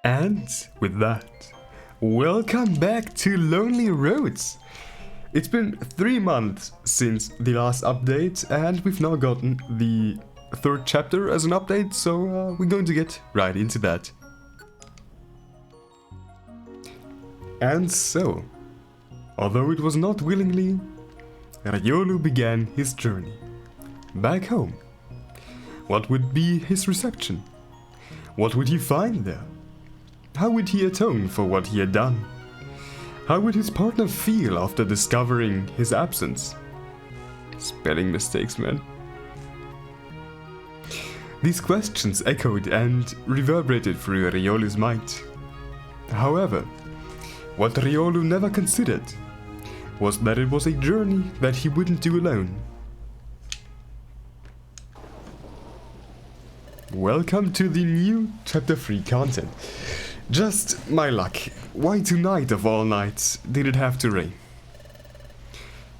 And with that, welcome back to Lonely Roads. It's been 3 months since the last update, and we've now gotten the 3rd chapter as an update, so we're going to get right into that. And so, although it was not willingly, Riolu began his journey back home. What would be his reception? What would he find there? How would he atone for what he had done? How would his partner feel after discovering his absence? Spelling mistakes, man. These questions echoed and reverberated through Riolu's mind. However, what Riolu never considered was that it was a journey that he wouldn't do alone. Welcome to the new Chapter 3 content. Just my luck. Why tonight of all nights did it have to rain?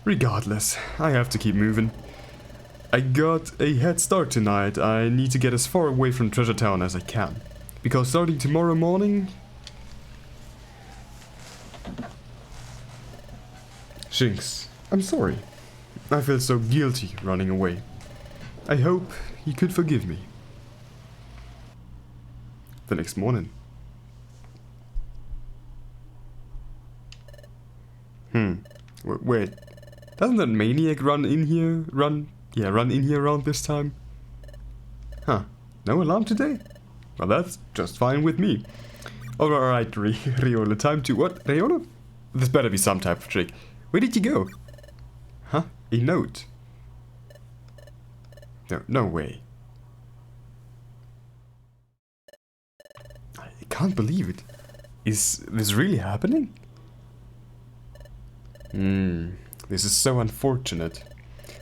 Regardless, I have to keep moving. I got a head start tonight. I need to get as far away from Treasure Town as I can, because starting tomorrow morning... Shinx, I'm sorry. I feel so guilty running away. I hope you could forgive me. The next morning. Wait. Doesn't that maniac run in here around this time? Huh. No alarm today? Well, that's just fine with me. Alright, Riolu, time to... What? Riolu? This better be some type of trick. Where did you go? Huh? A note? No way. I can't believe it. Is this really happening? This is so unfortunate.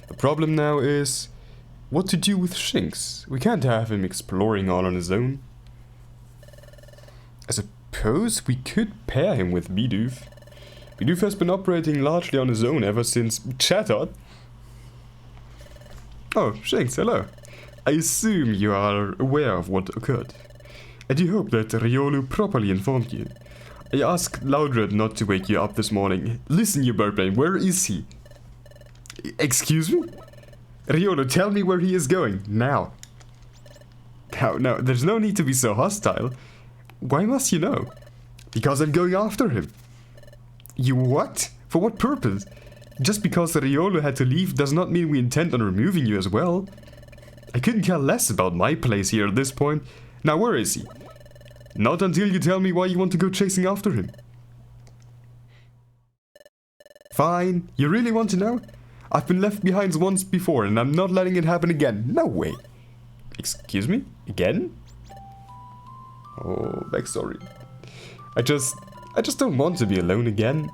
The problem now is what to do with Shinx. We can't have him exploring all on his own. I suppose we could pair him with Bidoof. Bidoof has been operating largely on his own ever since Chatot. Oh, Shinx, hello. I assume you are aware of what occurred. I do hope that Riolu properly informed you. I asked Loudred not to wake you up this morning. Listen, you birdbrain, where is he? Excuse me? Riolu, tell me where he is going, now. No, there's no need to be so hostile. Why must you know? Because I'm going after him. You what? For what purpose? Just because Riolu had to leave does not mean we intend on removing you as well. I couldn't care less about my place here at this point. Now where is he? Not until you tell me why you want to go chasing after him. Fine, you really want to know? I've been left behind once before and I'm not letting it happen again. No way. Excuse me? Again? Oh, backstory. I just don't want to be alone again.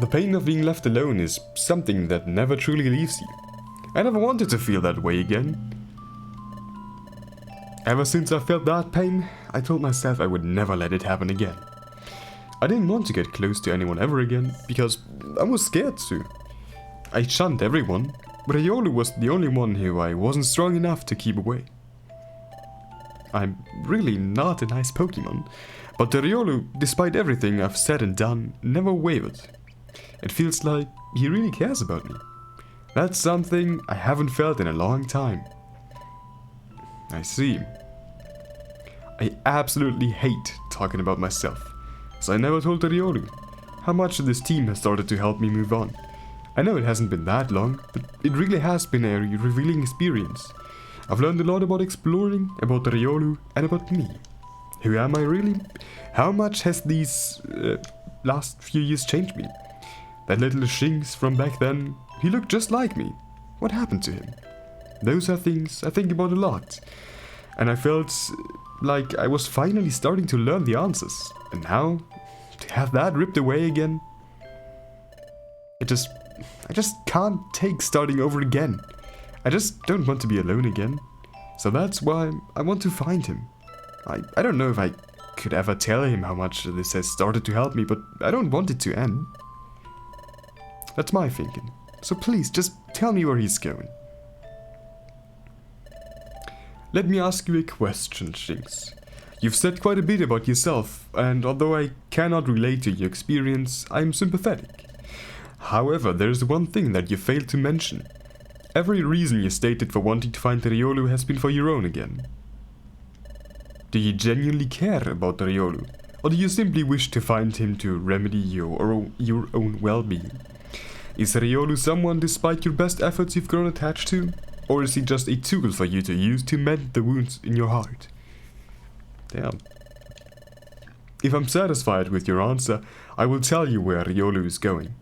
The pain of being left alone is something that never truly leaves you. I never wanted to feel that way again. Ever since I felt that pain, I told myself I would never let it happen again. I didn't want to get close to anyone ever again, because I was scared to. I shunned everyone, but Riolu was the only one who I wasn't strong enough to keep away. I'm really not a nice Pokemon, but Riolu, despite everything I've said and done, never wavered. It feels like he really cares about me. That's something I haven't felt in a long time. I see. I absolutely hate talking about myself, so I never told Riolu how much this team has started to help me move on. I know it hasn't been that long, but it really has been a revealing experience. I've learned a lot about exploring, about Riolu, and about me. Who am I really? How much has these last few years changed me? That little Shinx from back then, he looked just like me. What happened to him? Those are things I think about a lot. And I felt like I was finally starting to learn the answers. And now, to have that ripped away again... I just can't take starting over again. I just don't want to be alone again. So that's why I want to find him. I don't know if I could ever tell him how much this has started to help me, but I don't want it to end. That's my thinking. So please, just tell me where he's going. Let me ask you a question, Shinx. You've said quite a bit about yourself, and although I cannot relate to your experience, I'm sympathetic. However, there's one thing that you failed to mention. Every reason you stated for wanting to find Riolu has been for your own again. Do you genuinely care about Riolu, or do you simply wish to find him to remedy your own well-being? Is Riolu someone despite your best efforts you've grown attached to, or is he just a tool for you to use to mend the wounds in your heart? Damn. If I'm satisfied with your answer, I will tell you where Riolu is going.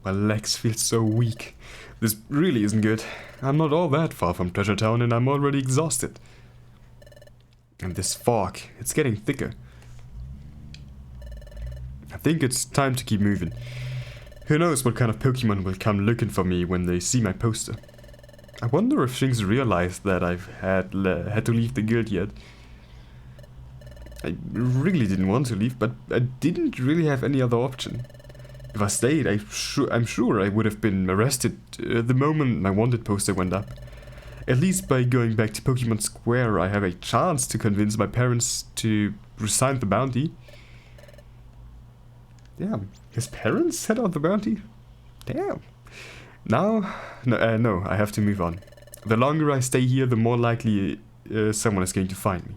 My legs feel so weak. This really isn't good. I'm not all that far from Treasure Town and I'm already exhausted. And this fog, it's getting thicker. I think it's time to keep moving. Who knows what kind of Pokemon will come looking for me when they see my poster. I wonder if Shinx realized that I've had to leave the guild yet. I really didn't want to leave, but I didn't really have any other option. If I stayed, I'm sure I would have been arrested the moment my wanted poster went up. At least by going back to Pokemon Square, I have a chance to convince my parents to resign the bounty. Damn, his parents set out the bounty? Damn. Now, no, I have to move on. The longer I stay here, the more likely someone is going to find me.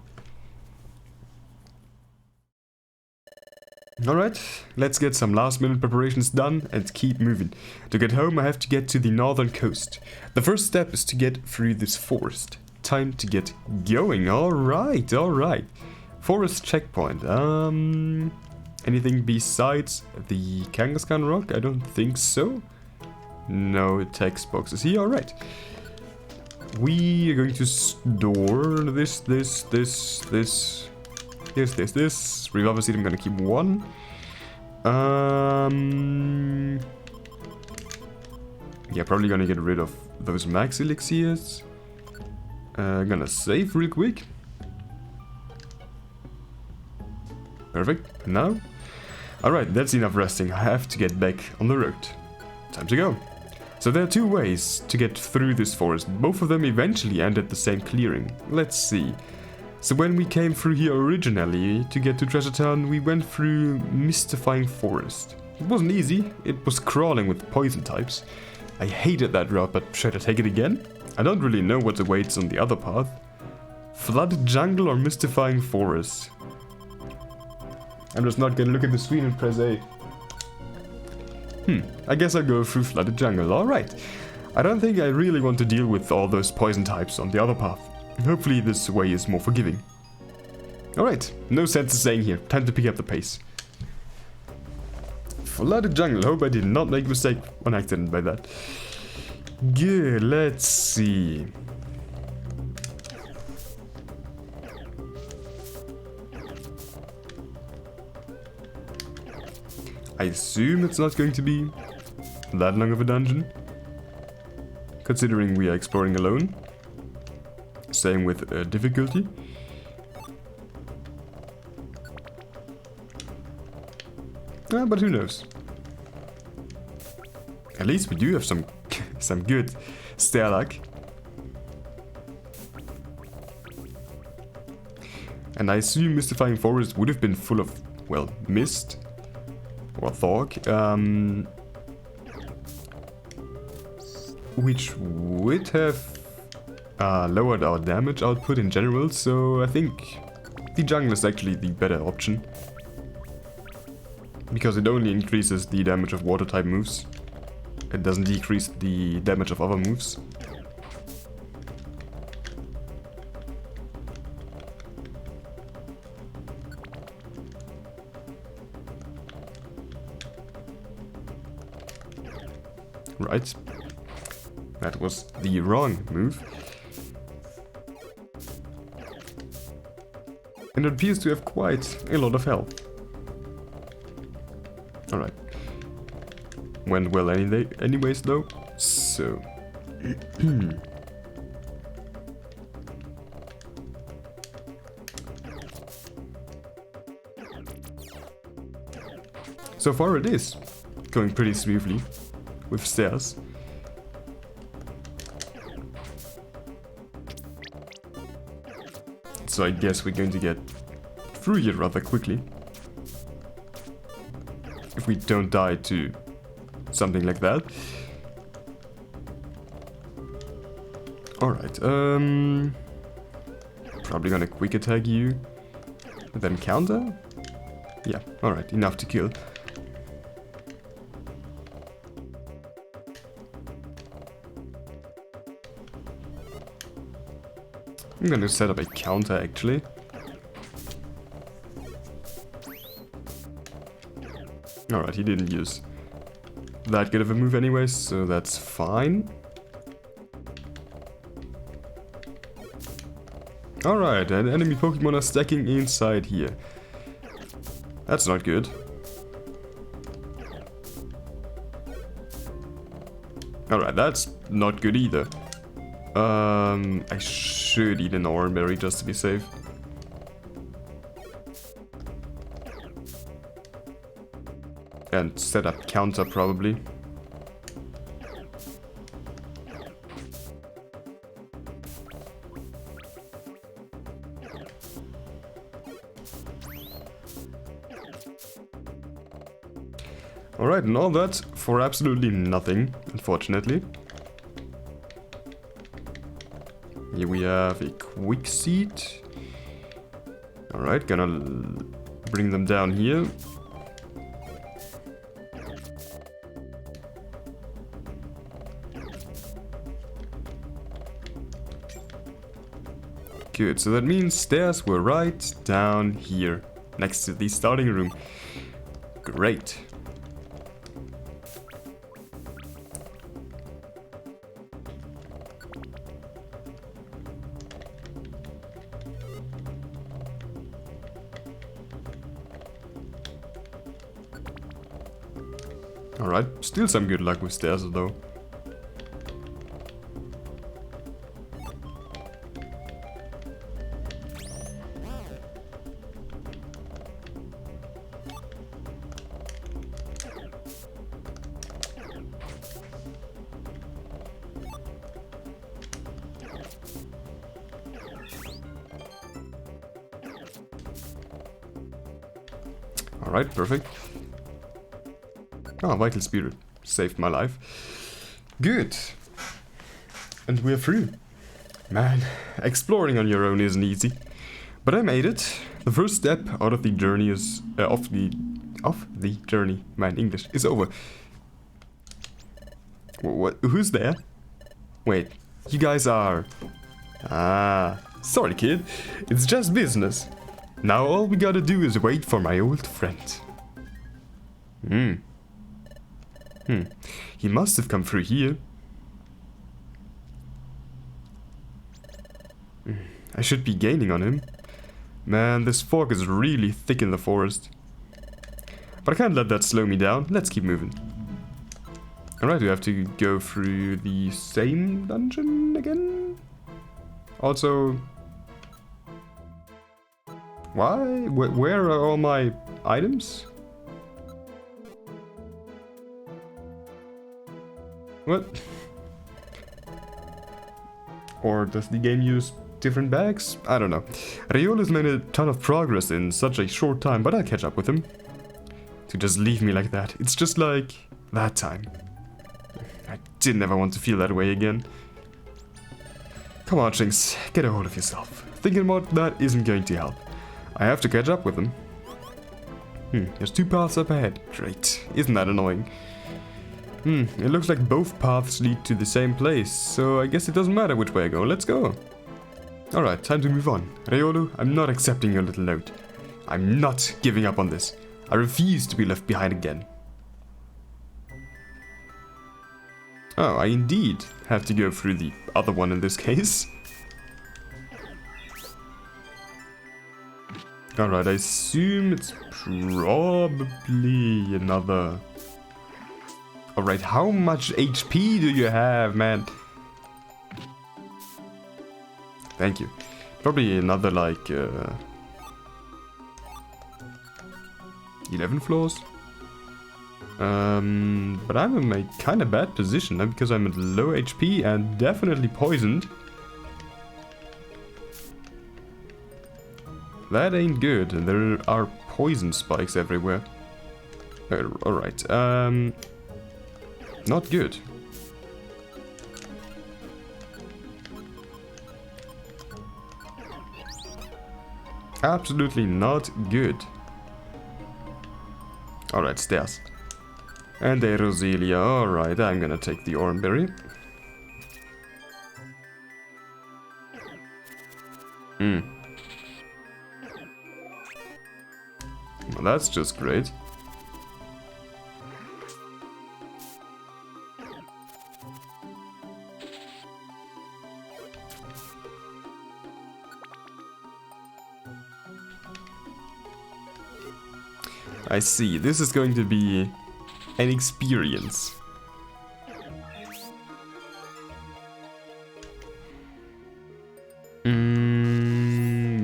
Alright, let's get some last minute preparations done and keep moving. To get home I have to get to the northern coast. The first step is to get through this forest. Time to get going. Alright. Forest checkpoint. Anything besides the Kangaskhan rock? I don't think so. No text boxes here. Alright. We are going to store this. This. Revolver seed, I'm gonna keep one. Yeah, probably gonna get rid of those max elixirs. I'm gonna save real quick. Perfect. Now? Alright, that's enough resting. I have to get back on the road. Time to go. So there are two ways to get through this forest. Both of them eventually end at the same clearing. Let's see. So when we came through here originally to get to Treasure Town, we went through Mystifying Forest. It wasn't easy, it was crawling with poison types. I hated that route, but should I take it again? I don't really know what awaits on the other path. Flooded Jungle or Mystifying Forest? I'm just not gonna look at the screen and press A. I guess I'll go through Flooded Jungle, alright. I don't think I really want to deal with all those poison types on the other path. Hopefully this way is more forgiving. Alright, no sense in staying here. Time to pick up the pace. Flooded Jungle. Hope I did not make a mistake on accident by that. Good, let's see. I assume it's not going to be that long of a dungeon, considering we are exploring alone. Same with difficulty. But who knows? At least we do have some good stair luck. And I assume Mystifying Forest would have been full of, well, mist or fog, which would have lowered our damage output in general, so I think the jungle is actually the better option. Because it only increases the damage of water type moves. It doesn't decrease the damage of other moves. Right. That was the wrong move. And it appears to have quite a lot of health. Alright. Went well anyways though, so... So far it is. going pretty smoothly with stairs. So I guess we're going to get through here rather quickly. If we don't die to something like that. Alright, probably gonna quick attack you. And then counter? Yeah, alright, enough to kill. I'm gonna set up a counter actually. Alright, he didn't use that good of a move anyways, so that's fine. Alright, and enemy Pokemon are stacking inside here. That's not good. Alright, that's not good either. I should eat an orange berry just to be safe. And set up counter probably. Alright, and all that for absolutely nothing, unfortunately. Here we have a quick seat. Alright, gonna bring them down here. Good, so that means stairs were right down here, next to the starting room. Great. Alright, still some good luck with stairs though. Alright, perfect. Ah, Vital Spirit. Saved my life. Good. And we're through. Man, exploring on your own isn't easy. But I made it. The first step out of the journey is... of the journey. Man, English is over. What? Who's there? Wait, you guys are... Ah, sorry kid. It's just business. Now all we gotta do is wait for my old friend. He must have come through here. I should be gaining on him. Man, this fog is really thick in the forest. But I can't let that slow me down. Let's keep moving. Alright, we have to go through the same dungeon again? Also... Why? Where are all my items? What? Or does the game use different bags? I don't know. Riolu has made a ton of progress in such a short time, but I'll catch up with him. To just leave me like that, it's just like that time. I didn't ever want to feel that way again. Come on, Shinx, get a hold of yourself. Thinking about that isn't going to help. I have to catch up with him. There's 2 paths up ahead. Great. Isn't that annoying? It looks like both paths lead to the same place, so I guess it doesn't matter which way I go. Let's go. Alright, time to move on. Riolu, I'm not accepting your little note. I'm not giving up on this. I refuse to be left behind again. Oh, I indeed have to go through the other one in this case. Alright, I assume it's probably another... Alright, how much HP do you have, man? Thank you. Probably another, like, 11 floors? But I'm in a kind of bad position because I'm at low HP and definitely poisoned. That ain't good. There are poison spikes everywhere. Alright, not good. Absolutely not good. Alright, stairs. And a Roselia. Alright, I'm gonna take the Oranberry. Well, that's just great. I see, this is going to be an experience.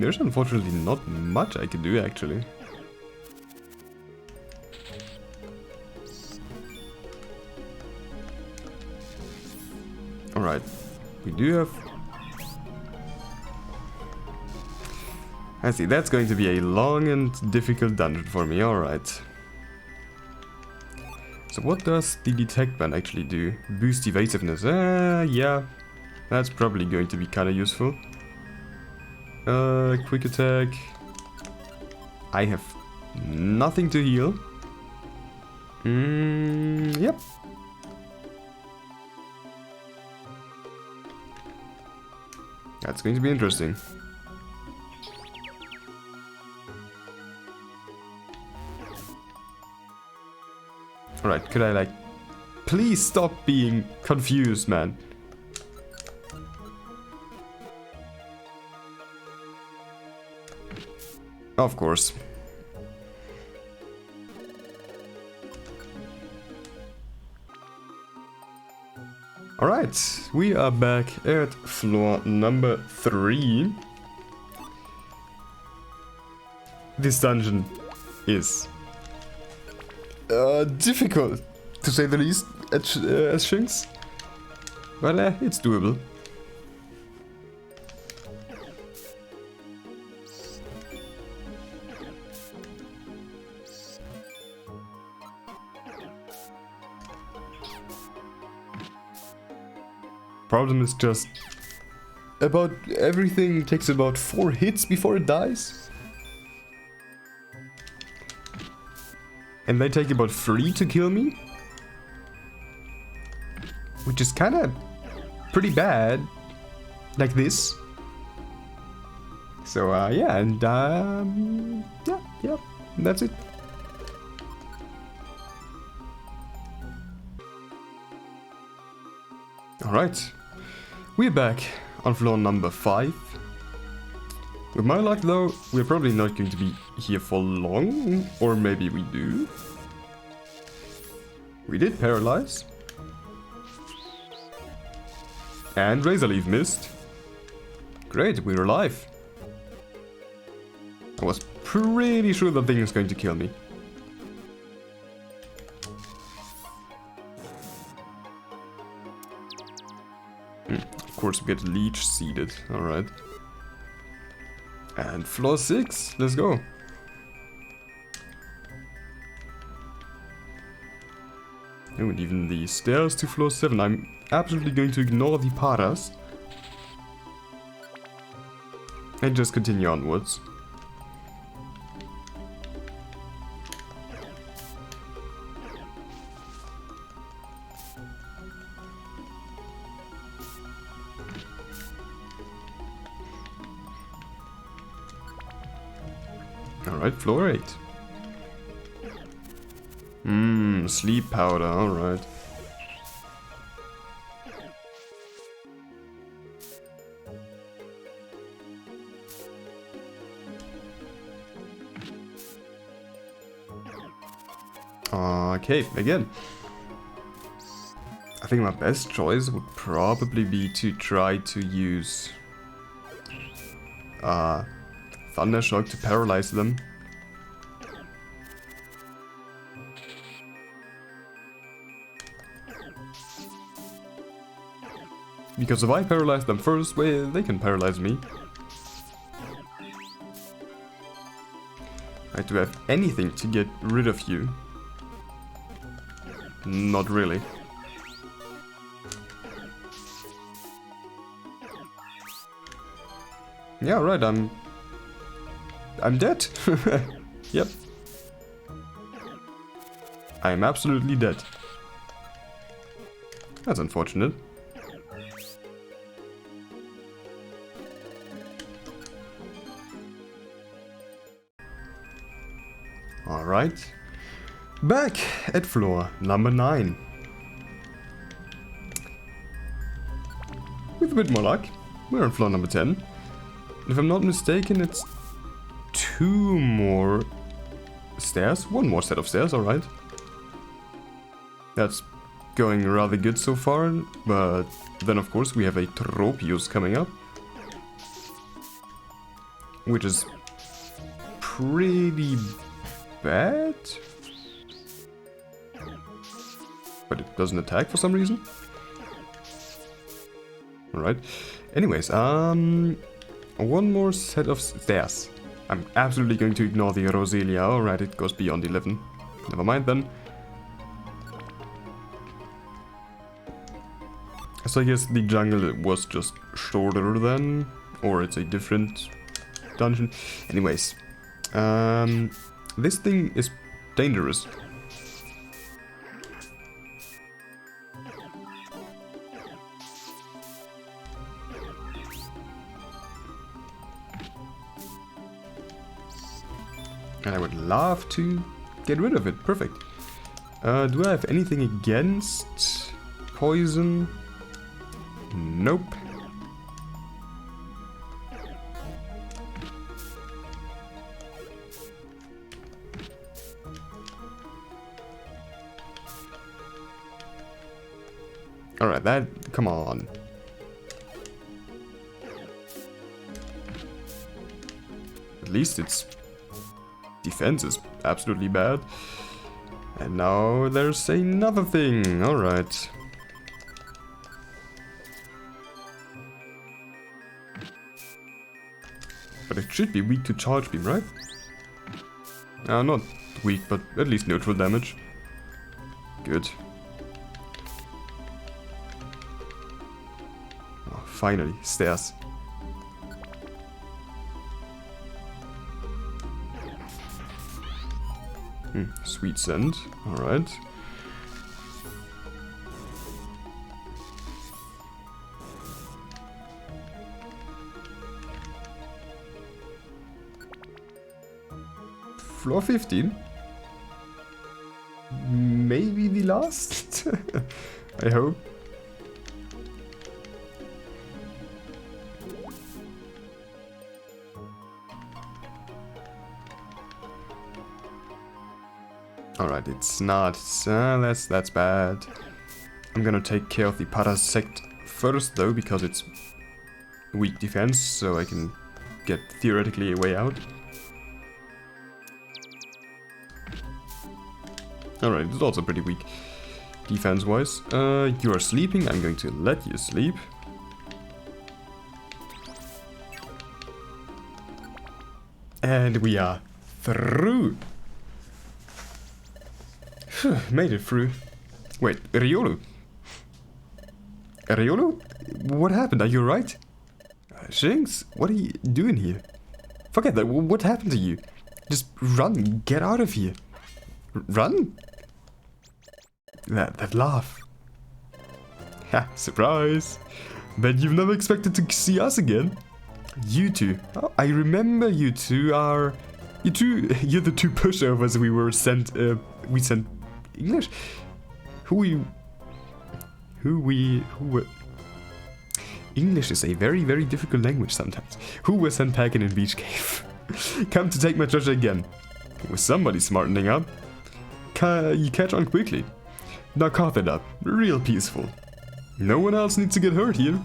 There's unfortunately not much I can do actually. Alright, we do have... I see, that's going to be a long and difficult dungeon for me, alright. So what does the detect band actually do? Boost evasiveness, yeah. That's probably going to be kinda useful. Quick attack. I have nothing to heal. Yep. That's going to be interesting. Alright, could I like... Please stop being confused, man. Of course. Alright, we are back at floor number 3. This dungeon is difficult, to say the least, as Shinx. But it's doable. Problem is just about everything takes about 4 hits before it dies. And they take about 3 to kill me. Which is kind of pretty bad. Like this. So yeah, and yeah, that's it. Alright. We're back on floor number 5. With my luck though, we're probably not going to be here for long, or maybe we do. We did paralyze. And Razor Leaf missed. Great, we're alive. I was pretty sure that thing was going to kill me. Of course, we get Leech seeded. Alright. And floor 6, let's go. Oh, and even the stairs to floor 7. I'm absolutely going to ignore the paras. And just continue onwards. Alright, floor 8. Sleep powder, alright. Okay, again. I think my best choice would probably be to try to use Thunder Shock to paralyze them. Because if I paralyze them first, well, they can paralyze me. Right, do I have anything to get rid of you? Not really. Yeah, right, I'm dead. Yep. I'm absolutely dead. That's unfortunate. Alright. Back at floor number 9. With a bit more luck, we're on floor number 10. If I'm not mistaken, it's 2 more stairs. 1 more set of stairs, alright. That's going rather good so far, but then of course we have a Tropius coming up. Which is pretty bad. But it doesn't attack for some reason. Alright. Anyways, 1 more set of stairs. I'm absolutely going to ignore the Roselia. Alright, it goes beyond 11. Never mind then. So I guess the jungle was just shorter then. Or it's a different dungeon. Anyways. This thing is dangerous. And I would love to get rid of it. Perfect. Do I have anything against poison? Nope. Alright, that... come on. At least its defense is absolutely bad. And now there's another thing. Alright. But it should be weak to charge beam, right? Not weak, but at least neutral damage. Good. Oh, finally, stairs. Sweet scent. Alright. Floor 15? Maybe the last? I hope. Alright, it's not. That's bad. I'm gonna take care of the Parasect first though, because it's weak defense, so I can get theoretically a way out. Alright, it's also pretty weak defense-wise. You are sleeping, I'm going to let you sleep. And we are through! Made it through. Wait, Riolu? Riolu? What happened? Are you alright? Shinx, what are you doing here? Forget that, what happened to you? Just run, get out of here. Run? That laugh. Ha, surprise. Bet you've never expected to see us again. You two. Oh, I remember you two are... you're the 2 pushovers we sent English? English is a very, very difficult language sometimes. Who were sent packing in Beach Cave? Come to take my treasure again. With somebody smartening up. You catch on quickly. Now cough it up. Real peaceful. No one else needs to get hurt here.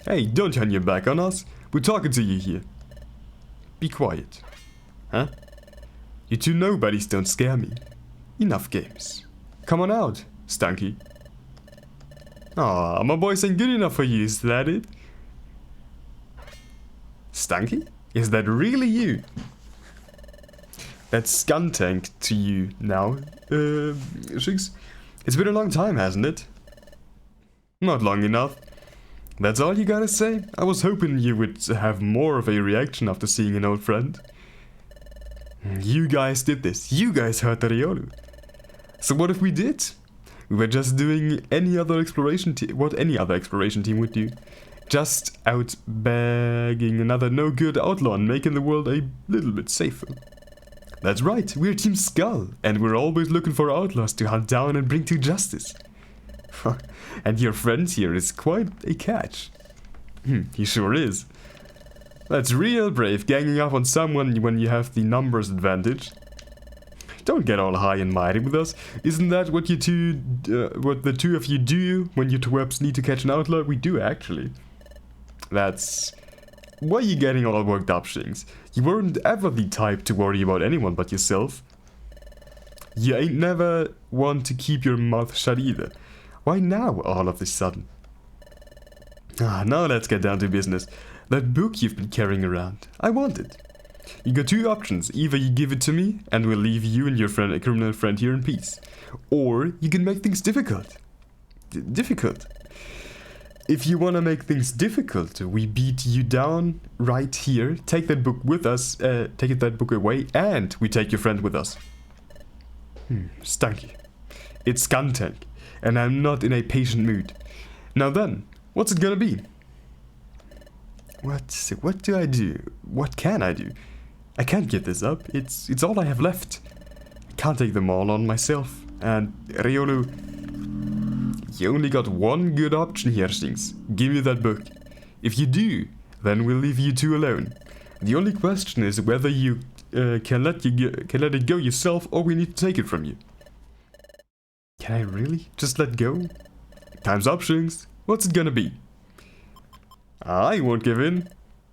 Hey, don't turn your back on us. We're talking to you here. Be quiet. Huh? You 2 nobodies don't scare me. Enough games. Come on out, Stanky. Aw, my voice ain't good enough for you, is that it? Stanky? Is that really you? That's Skuntank to you now, Shigs. It's been a long time, hasn't it? Not long enough. That's all you gotta say? I was hoping you would have more of a reaction after seeing an old friend. You guys did this. You guys hurt the Riolu. So what if we did? We were just doing any other exploration team, what any other exploration team would do. Just out bagging another no-good outlaw and making the world a little bit safer. That's right, we're Team Skull, and we're always looking for outlaws to hunt down and bring to justice. And your friend here is quite a catch. He sure is. That's real brave, ganging up on someone when you have the numbers advantage. Don't get all high and mighty with us. Isn't that what what the two of you do when you twerps need to catch an outlaw? We do, actually. That's... Why are you getting all worked up, Shinx? You weren't ever the type to worry about anyone but yourself. You ain't never one to keep your mouth shut either. Why now, all of a sudden? Now let's get down to business. That book you've been carrying around, I want it. You got two options. Either you give it to me, and we'll leave you and your friend, a criminal friend here in peace. Or you can make things difficult. Difficult? If you want to make things difficult, we beat you down right here, take that book with us, take that book away, and we take your friend with us. Stanky. It's Skuntank, and I'm not in a patient mood. Now then, what's it gonna be? What do I do? What can I do? I can't get this up. It's all I have left. I can't take them all on myself. And Riolu, you only got one good option here, Shinx. Give me that book. If you do, then we'll leave you two alone. The only question is whether you can let it go yourself, or we need to take it from you. Can I really just let go? Time's up, Shinx. What's it gonna be? I won't give in.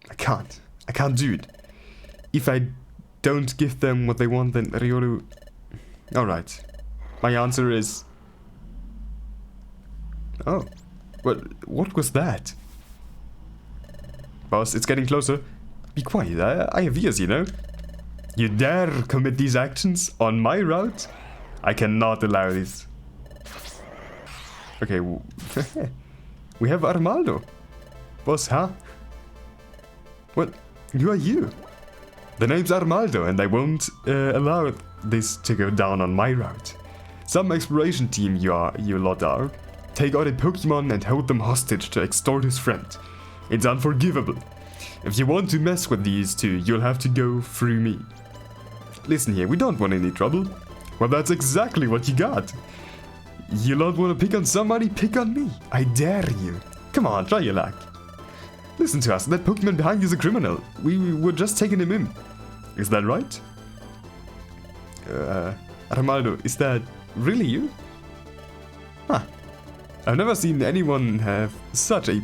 I can't do it. If I don't give them what they want, then Riolu... Alright. My answer is... Oh. What was that? Boss, it's getting closer. Be quiet, I have ears, you know. You dare commit these actions on my route? I cannot allow this. Okay, we have Armaldo. Boss, huh? What? Who are you? The name's Armaldo, and I won't allow this to go down on my route. Some exploration team you lot are. Take out a Pokemon and hold them hostage to extort his friend. It's unforgivable. If you want to mess with these two, you'll have to go through me. Listen here, we don't want any trouble. Well, that's exactly what you got. You lot want to pick on somebody? Pick on me. I dare you. Come on, try your luck. Listen to us, that Pokemon behind you is a criminal. We were just taking him in. Is that right? Armaldo, is that really you? Huh. I've never seen anyone have such a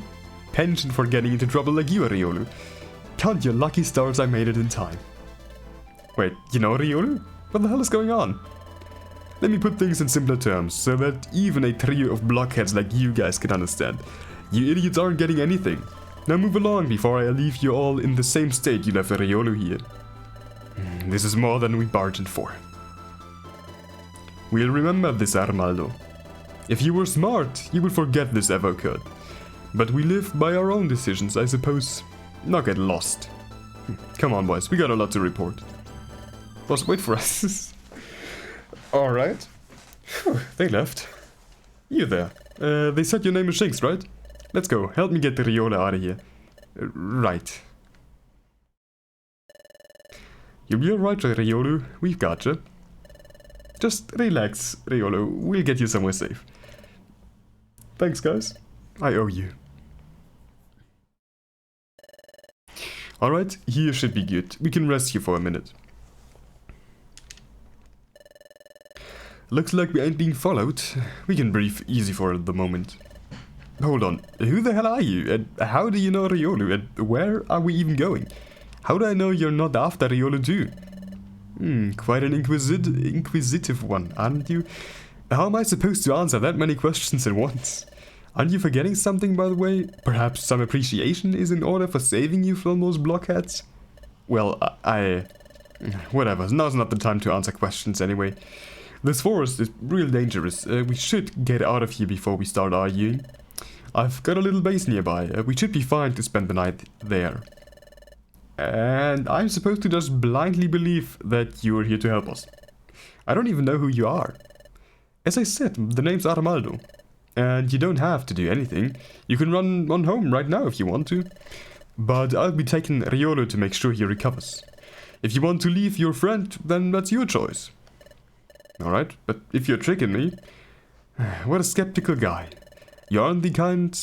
penchant for getting into trouble like you, Riolu. Count your lucky stars I made it in time. Wait, you know Riolu? What the hell is going on? Let me put things in simpler terms, so that even a trio of blockheads like you guys can understand. You idiots aren't getting anything. Now move along before I leave you all in the same state you left Riolu here. This is more than we bargained for. We'll remember this, Armaldo. If you were smart, you would forget this ever occurred. But we live by our own decisions, I suppose. Not get lost. Come on, boys, we got a lot to report. Boss, wait for us. Alright. They left. You there. They said your name is Shinx, right? Let's go. Help me get the Riolu out of here. Right. You'll be alright, Riolu. We've got you. Just relax, Riolu. We'll get you somewhere safe. Thanks, guys. I owe you. Alright, here should be good. We can rest here for a minute. Looks like we ain't being followed. We can breathe easy for the moment. Hold on, who the hell are you? And how do you know Riolu? And where are we even going? How do I know you're not after Riolu too? Quite an inquisitive one, aren't you? How am I supposed to answer that many questions at once? Aren't you forgetting something, by the way? Perhaps some appreciation is in order for saving you from those blockheads? Well, whatever, now's not the time to answer questions anyway. This forest is real dangerous. We should get out of here before we start arguing. I've got a little base nearby. We should be fine to spend the night there. And I'm supposed to just blindly believe that you're here to help us. I don't even know who you are. As I said, the name's Armaldo. And you don't have to do anything. You can run on home right now if you want to. But I'll be taking Riolu to make sure he recovers. If you want to leave your friend, then that's your choice. Alright, but if you're tricking me... What a skeptical guy. You aren't the kind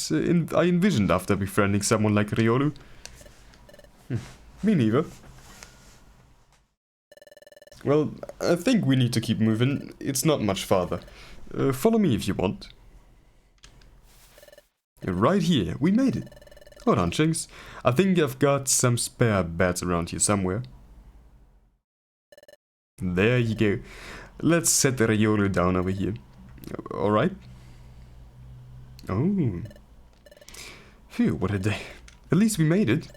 I envisioned after befriending someone like Riolu. Me neither. Well, I think we need to keep moving. It's not much farther. Follow me if you want. Right here, we made it. Hold on, Chinks. I think I've got some spare beds around here somewhere. There you go. Let's set the Riolu down over here. Alright. Oh. Phew, what a day. At least we made it.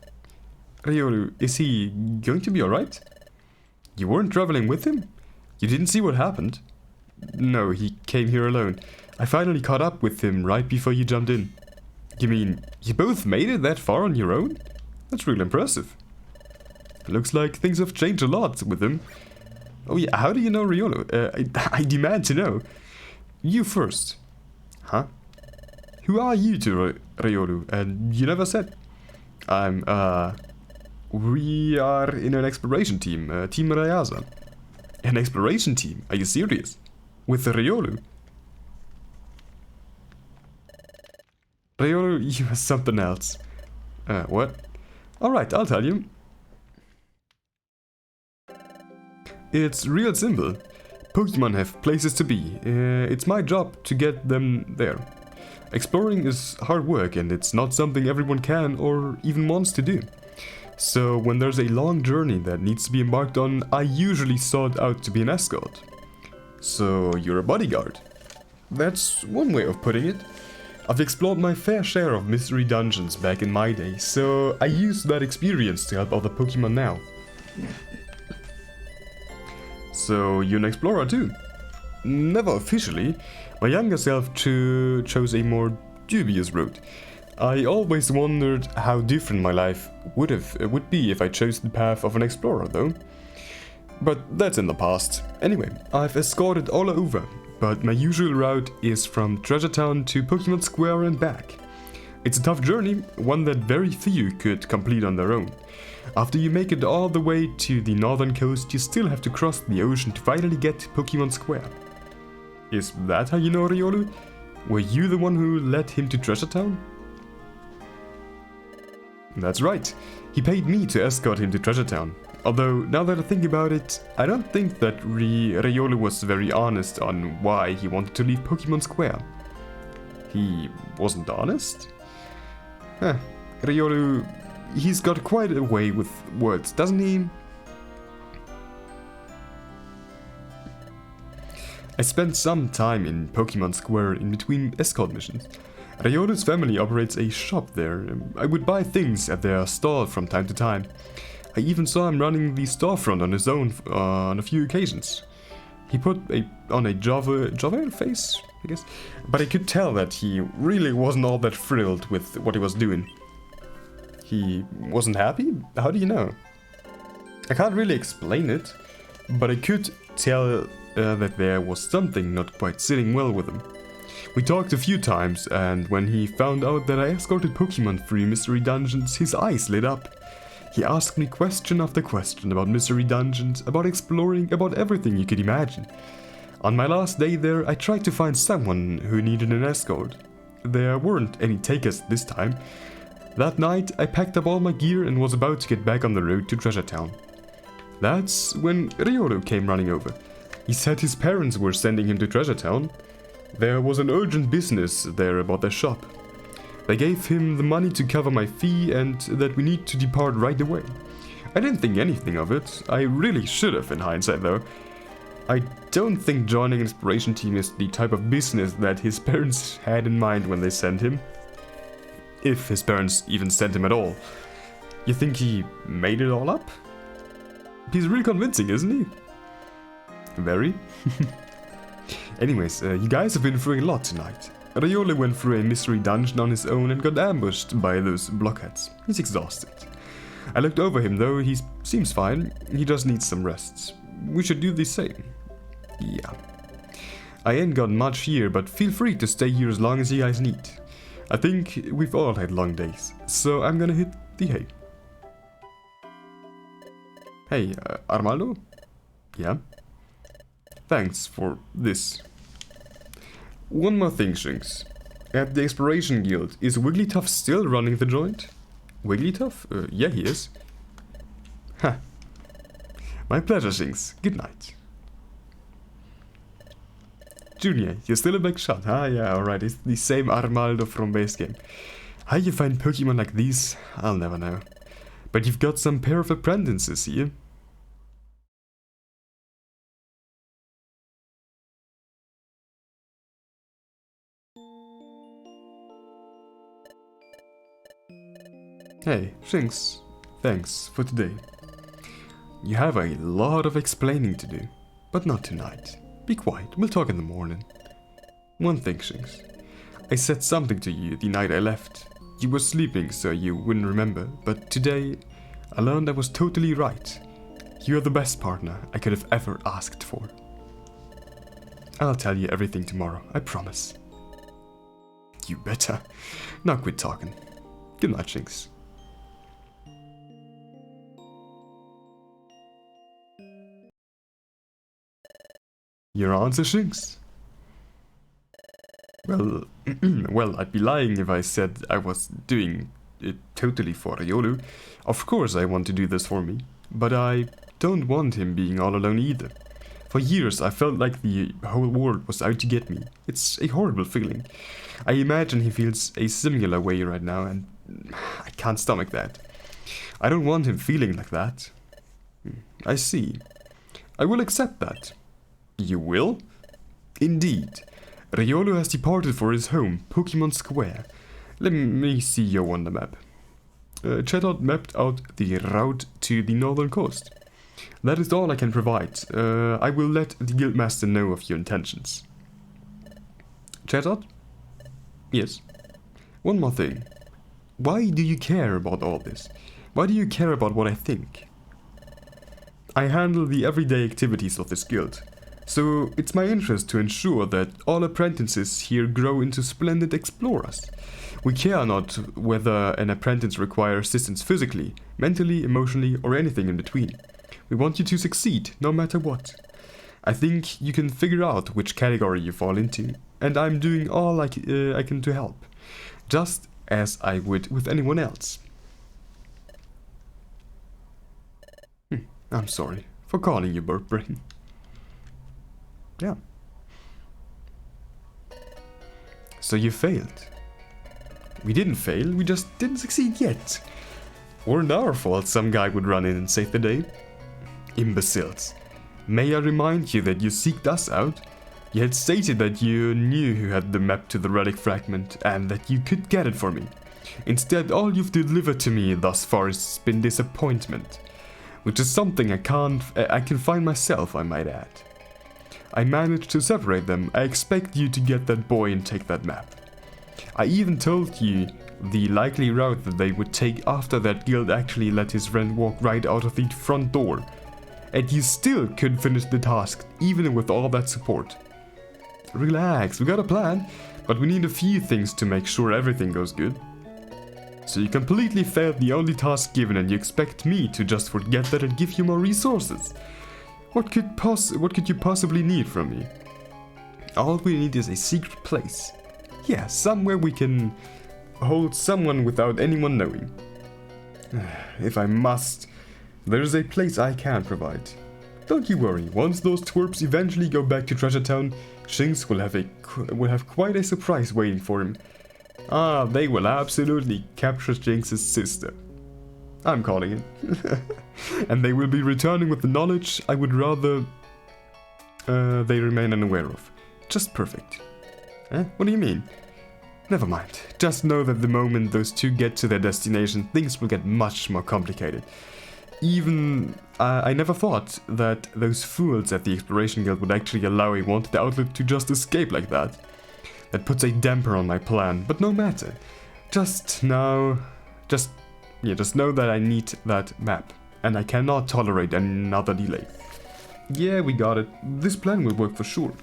Riolu, is he going to be alright? You weren't traveling with him? You didn't see what happened? No, he came here alone. I finally caught up with him right before you jumped in. You mean, you both made it that far on your own? That's really impressive. Looks like things have changed a lot with him. Oh yeah, how do you know Riolu? I demand to know. You first. Huh? Who are you to Riolu? And you never said. We are in an exploration team, Team Rayaza. An exploration team? Are you serious? With Riolu? Riolu, you are something else. What? Alright, I'll tell you. It's real simple. Pokemon have places to be. It's my job to get them there. Exploring is hard work and it's not something everyone can or even wants to do. So when there's a long journey that needs to be embarked on, I usually sort out to be an escort. So you're a bodyguard. That's one way of putting it. I've explored my fair share of mystery dungeons back in my day, so I use that experience to help other Pokemon now. So you're an explorer too? Never officially. My younger self chose a more dubious route. I always wondered how different my life would be if I chose the path of an explorer though. But that's in the past. Anyway, I've escorted all over, but my usual route is from Treasure Town to Pokemon Square and back. It's a tough journey, one that very few could complete on their own. After you make it all the way to the northern coast, you still have to cross the ocean to finally get to Pokemon Square. Is that how you know Riolu? Were you the one who led him to Treasure Town? That's right. He paid me to escort him to Treasure Town. Although, now that I think about it, I don't think that Riolu was very honest on why he wanted to leave Pokemon Square. He wasn't honest? Riolu, he's got quite a way with words, doesn't he? I spent some time in Pokemon Square in between escort missions. Riolu's family operates a shop there. I would buy things at their stall from time to time. I even saw him running the storefront on his own on a few occasions. He put on a jovial face, I guess, but I could tell that he really wasn't all that thrilled with what he was doing. He wasn't happy? How do you know? I can't really explain it, but I could tell that there was something not quite sitting well with him. We talked a few times, and when he found out that I escorted Pokemon through mystery dungeons, his eyes lit up. He asked me question after question about mystery dungeons, about exploring, about everything you could imagine. On my last day there, I tried to find someone who needed an escort. There weren't any takers this time. That night, I packed up all my gear and was about to get back on the road to Treasure Town. That's when Riolu came running over. He said his parents were sending him to Treasure Town. There was an urgent business there about their shop. They gave him the money to cover my fee and that we need to depart right away. I didn't think anything of it. I really should have in hindsight though. I don't think joining an exploration team is the type of business that his parents had in mind when they sent him. If his parents even sent him at all. You think he made it all up? He's really convincing, isn't he? Very. Anyways, you guys have been through a lot tonight. Riolu went through a mystery dungeon on his own and got ambushed by those blockheads. He's exhausted. I looked over him though, he seems fine, he just needs some rest. We should do the same. Yeah. I ain't got much here, but feel free to stay here as long as you guys need. I think we've all had long days, so I'm gonna hit the hay. Hey, Armando? Yeah? Thanks for this. One more thing, Shinx. At the Exploration Guild, is Wigglytuff still running the joint? Wigglytuff? Yeah, he is. Ha. My pleasure, Shinx. Good night. Junior, you're still a big shot, huh? Yeah, alright, it's the same Armaldo from base game. How you find Pokemon like these? I'll never know. But you've got some pair of apprentices here. Hey, Shinx. Thanks for today. You have a lot of explaining to do, but not tonight. Be quiet, we'll talk in the morning. One thing, Shinx. I said something to you the night I left. You were sleeping, so you wouldn't remember, but today I learned I was totally right. You're the best partner I could have ever asked for. I'll tell you everything tomorrow, I promise. You better. Now quit talking. Good night, Shinx. Your answer, Shinx? Well, well, I'd be lying if I said I was doing it totally for Riolu. Of course I want to do this for me, but I don't want him being all alone either. For years I felt like the whole world was out to get me. It's a horrible feeling. I imagine he feels a similar way right now, and I can't stomach that. I don't want him feeling like that. I see. I will accept that. You will? Indeed. Riolu has departed for his home, Pokemon Square. Let me see you on the map. Chatot mapped out the route to the northern coast. That is all I can provide. I will let the Guildmaster know of your intentions. Chatot? Yes. One more thing. Why do you care about all this? Why do you care about what I think? I handle the everyday activities of this guild. So it's my interest to ensure that all apprentices here grow into splendid explorers. We care not whether an apprentice requires assistance physically, mentally, emotionally, or anything in between. We want you to succeed, no matter what. I think you can figure out which category you fall into, and I'm doing all I can to help, just as I would with anyone else. I'm sorry for calling you Burp Brain. Yeah. So you failed. We didn't fail, we just didn't succeed yet. Weren't our fault some guy would run in and save the day. Imbeciles. May I remind you that you seeked us out? You had stated that you knew who had the map to the relic fragment and that you could get it for me. Instead, all you've delivered to me thus far has been disappointment. Which is something I can find myself, I might add. I managed to separate them. I expect you to get that boy and take that map. I even told you the likely route that they would take after that guild actually let his friend walk right out of the front door. And you still couldn't finish the task, even with all that support. Relax, we got a plan, but we need a few things to make sure everything goes good. So you completely failed the only task given and you expect me to just forget that and give you more resources. What could you possibly need from me? All we need is a secret place. Yeah, somewhere we can hold someone without anyone knowing. If I must, there's a place I can provide. Don't you worry, once those twerps eventually go back to Treasure Town, Shinx will have quite a surprise waiting for him. Ah, they will absolutely capture Jinx's sister. I'm calling it. And they will be returning with the knowledge I would rather they remain unaware of. Just perfect. Eh? What do you mean? Never mind. Just know that the moment those two get to their destination, things will get much more complicated. Even, I never thought that those fools at the Exploration Guild would actually allow a wanted outlet to just escape like that. That puts a damper on my plan, but no matter. Just know that I need that map, and I cannot tolerate another delay. Yeah, we got it. This plan will work for sure.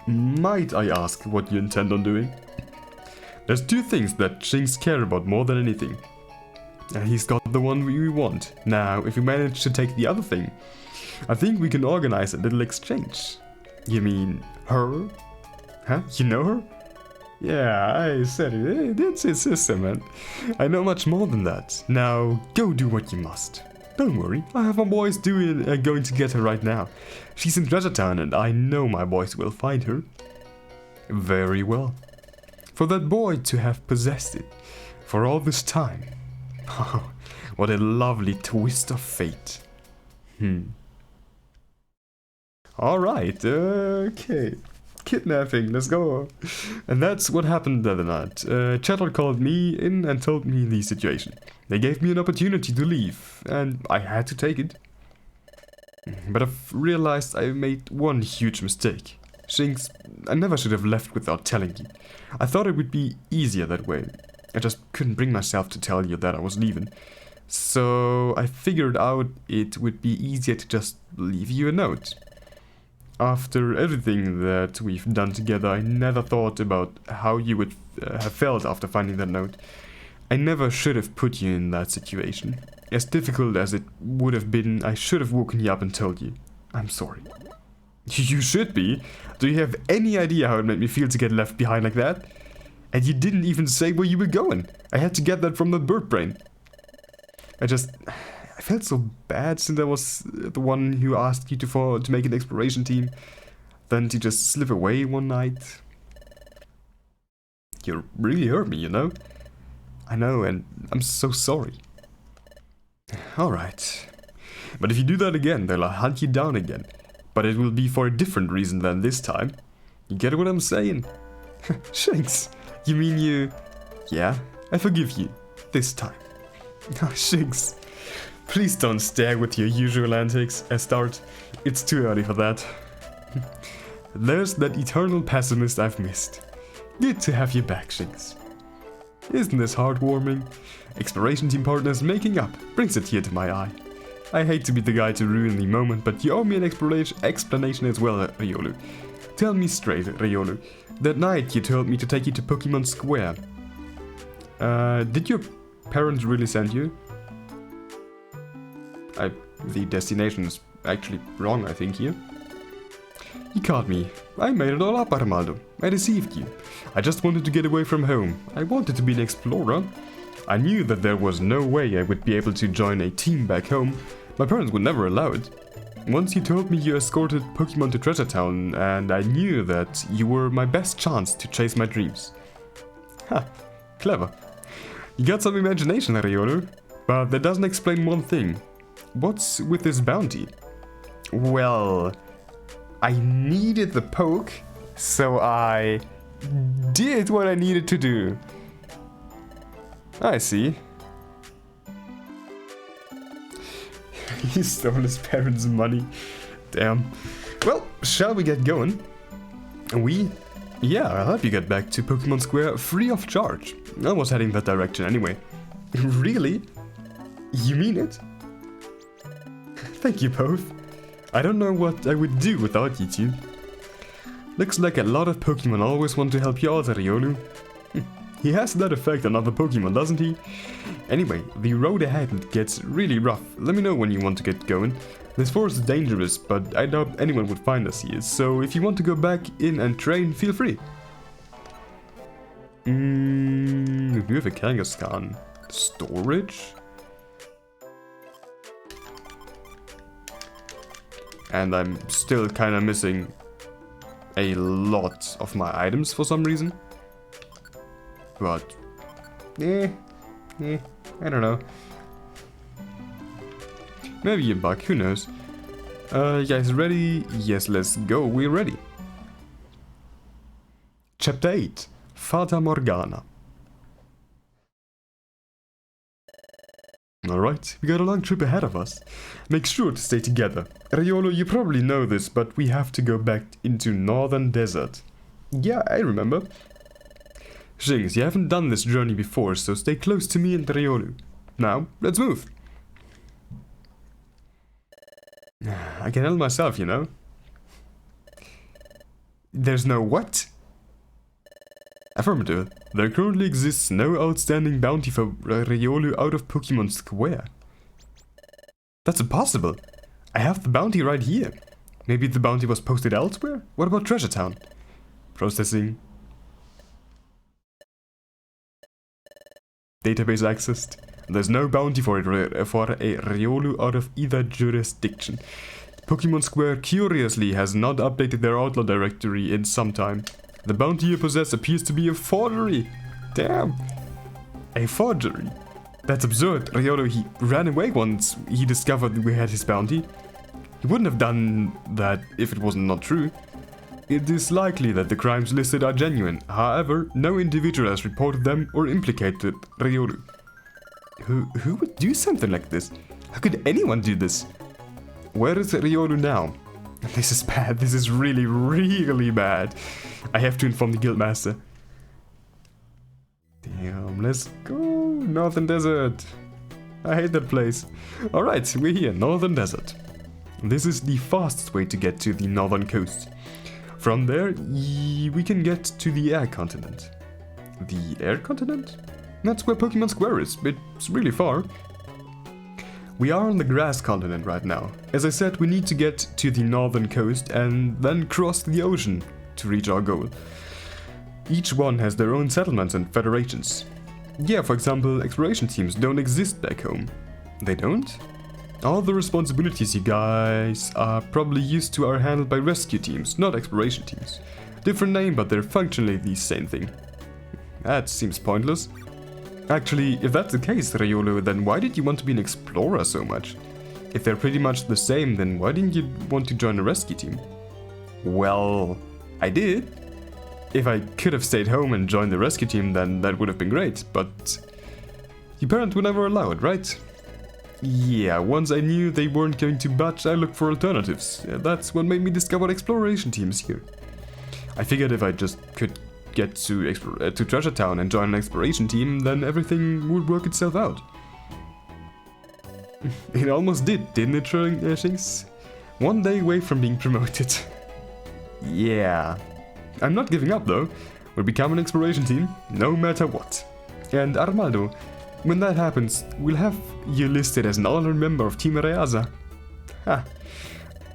Might I ask what you intend on doing? There's two things that Shinx care about more than anything. He's got the one we want. Now, if we manage to take the other thing, I think we can organize a little exchange. You mean her? Huh? You know her? Yeah, I said it. That's his sister, man. I know much more than that. Now, go do what you must. Don't worry, I have my boys going to get her right now. She's in Treasure Town and I know my boys will find her. Very well. For that boy to have possessed it for all this time. Oh, what a lovely twist of fate. Alright, okay. Kidnapping, let's go. And that's what happened the other night. Chattel called me in and told me the situation. They gave me an opportunity to leave, and I had to take it. But I've realized I made one huge mistake. Shinx, I never should have left without telling you. I thought it would be easier that way. I just couldn't bring myself to tell you that I was leaving. So I figured out it would be easier to just leave you a note. After everything that we've done together, I never thought about how you would have felt after finding that note. I never should have put you in that situation. As difficult as it would have been, I should have woken you up and told you. I'm sorry. You should be. Do you have any idea how it made me feel to get left behind like that? And you didn't even say where you were going. I had to get that from that bird brain. I felt so bad since I was the one who asked you to make an exploration team. Then to just slip away one night. You really hurt me, you know? I know, and I'm so sorry. Alright. But if you do that again, they'll hunt you down again. But it will be for a different reason than this time. You get what I'm saying? Shinx, you mean you... Yeah, I forgive you. This time. Oh, Shinx. Please don't stare with your usual antics, Estart. It's too early for that. There's that eternal pessimist I've missed. Good to have you back, Shinx. Isn't this heartwarming? Exploration team partners making up brings a tear to my eye. I hate to be the guy to ruin the moment, but you owe me an explanation as well, Riolu. Tell me straight, Riolu. That night you told me to take you to Pokemon Square. Did your parents really send you? The destination is actually wrong, I think, here. You caught me. I made it all up, Armaldo. I deceived you. I just wanted to get away from home. I wanted to be an explorer. I knew that there was no way I would be able to join a team back home. My parents would never allow it. Once you told me you escorted Pokemon to Treasure Town, and I knew that you were my best chance to chase my dreams. Ha, clever. You got some imagination, Riolu. But that doesn't explain one thing. What's with this bounty? Well, I needed the poke, so I did what I needed to do. I see. He stole his parents' money. Damn. Well, shall we get going? Yeah, I'll help you get back to Pokemon Square free of charge. I was heading that direction anyway. Really? You mean it? Thank you both. I don't know what I would do without you two. Looks like a lot of Pokemon always want to help you out, Riolu. He has that effect on other Pokemon, doesn't he? Anyway, the road ahead gets really rough. Let me know when you want to get going. This forest is dangerous, but I doubt anyone would find us here, so if you want to go back in and train, feel free. We have a Kangaskhan. Storage? And I'm still kinda missing a lot of my items for some reason. But, I don't know. Maybe a bug, who knows. Guys, ready? Yes, let's go. We're ready. Chapter 8. Fata Morgana. Alright, we got a long trip ahead of us. Make sure to stay together. Riolu, you probably know this, but we have to go back into Northern Desert. Yeah, I remember. Jinx, you haven't done this journey before, so stay close to me and Riolu. Now, let's move. I can help myself, you know. There's no what? Affirmative. There currently exists no outstanding bounty for Riolu out of Pokemon Square. That's impossible. I have the bounty right here. Maybe the bounty was posted elsewhere? What about Treasure Town? Processing. Database accessed. There's no bounty for a Riolu out of either jurisdiction. Pokemon Square curiously has not updated their outlaw directory in some time. The bounty you possess appears to be a forgery. Damn. A forgery? That's absurd. Riolu, he ran away once he discovered we had his bounty. He wouldn't have done that if it wasn't not true. It is likely that the crimes listed are genuine. However, no individual has reported them or implicated Riolu. Who would do something like this? How could anyone do this? Where is Riolu now? This is bad. This is really, really bad. I have to inform the Guildmaster. Damn, let's go. Northern Desert. I hate that place. Alright, we're here, Northern Desert. This is the fastest way to get to the northern coast. From there, we can get to the Air Continent. The Air Continent? That's where Pokemon Square is. It's really far. We are on the Grass Continent right now. As I said, we need to get to the northern coast and then cross the ocean to reach our goal. Each one has their own settlements and federations. Yeah, for example, exploration teams don't exist back home. They don't? All the responsibilities you guys are probably used to are handled by rescue teams, not exploration teams. Different name, but they're functionally the same thing. That seems pointless. Actually, if that's the case, Riolu, then why did you want to be an explorer so much? If they're pretty much the same, then why didn't you want to join a rescue team? Well, I did. If I could have stayed home and joined the rescue team, then that would have been great, but your parents were never allowed, right? Yeah, once I knew they weren't going to budge, I looked for alternatives. That's what made me discover exploration teams here. I figured if I just could get to Treasure Town and join an exploration team, then everything would work itself out. It almost did, didn't it, Shinx? One day away from being promoted. Yeah. I'm not giving up though. We'll become an exploration team, no matter what. And Armando, when that happens, we'll have you listed as an honorary member of Team Reaza. Ha.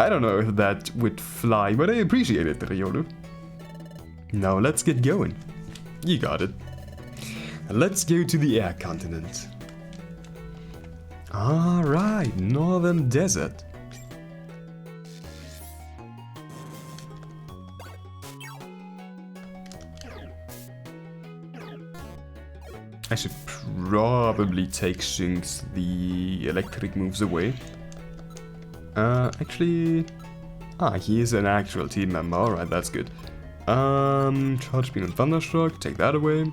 I don't know if that would fly, but I appreciate it, Riolu. Now let's get going. You got it. Let's go to the Air Continent. Alright, Northern Desert. I should probably take Shinx the electric moves away. Actually... he is an actual team member, alright, that's good. Charge Beam and Thunderstruck, take that away.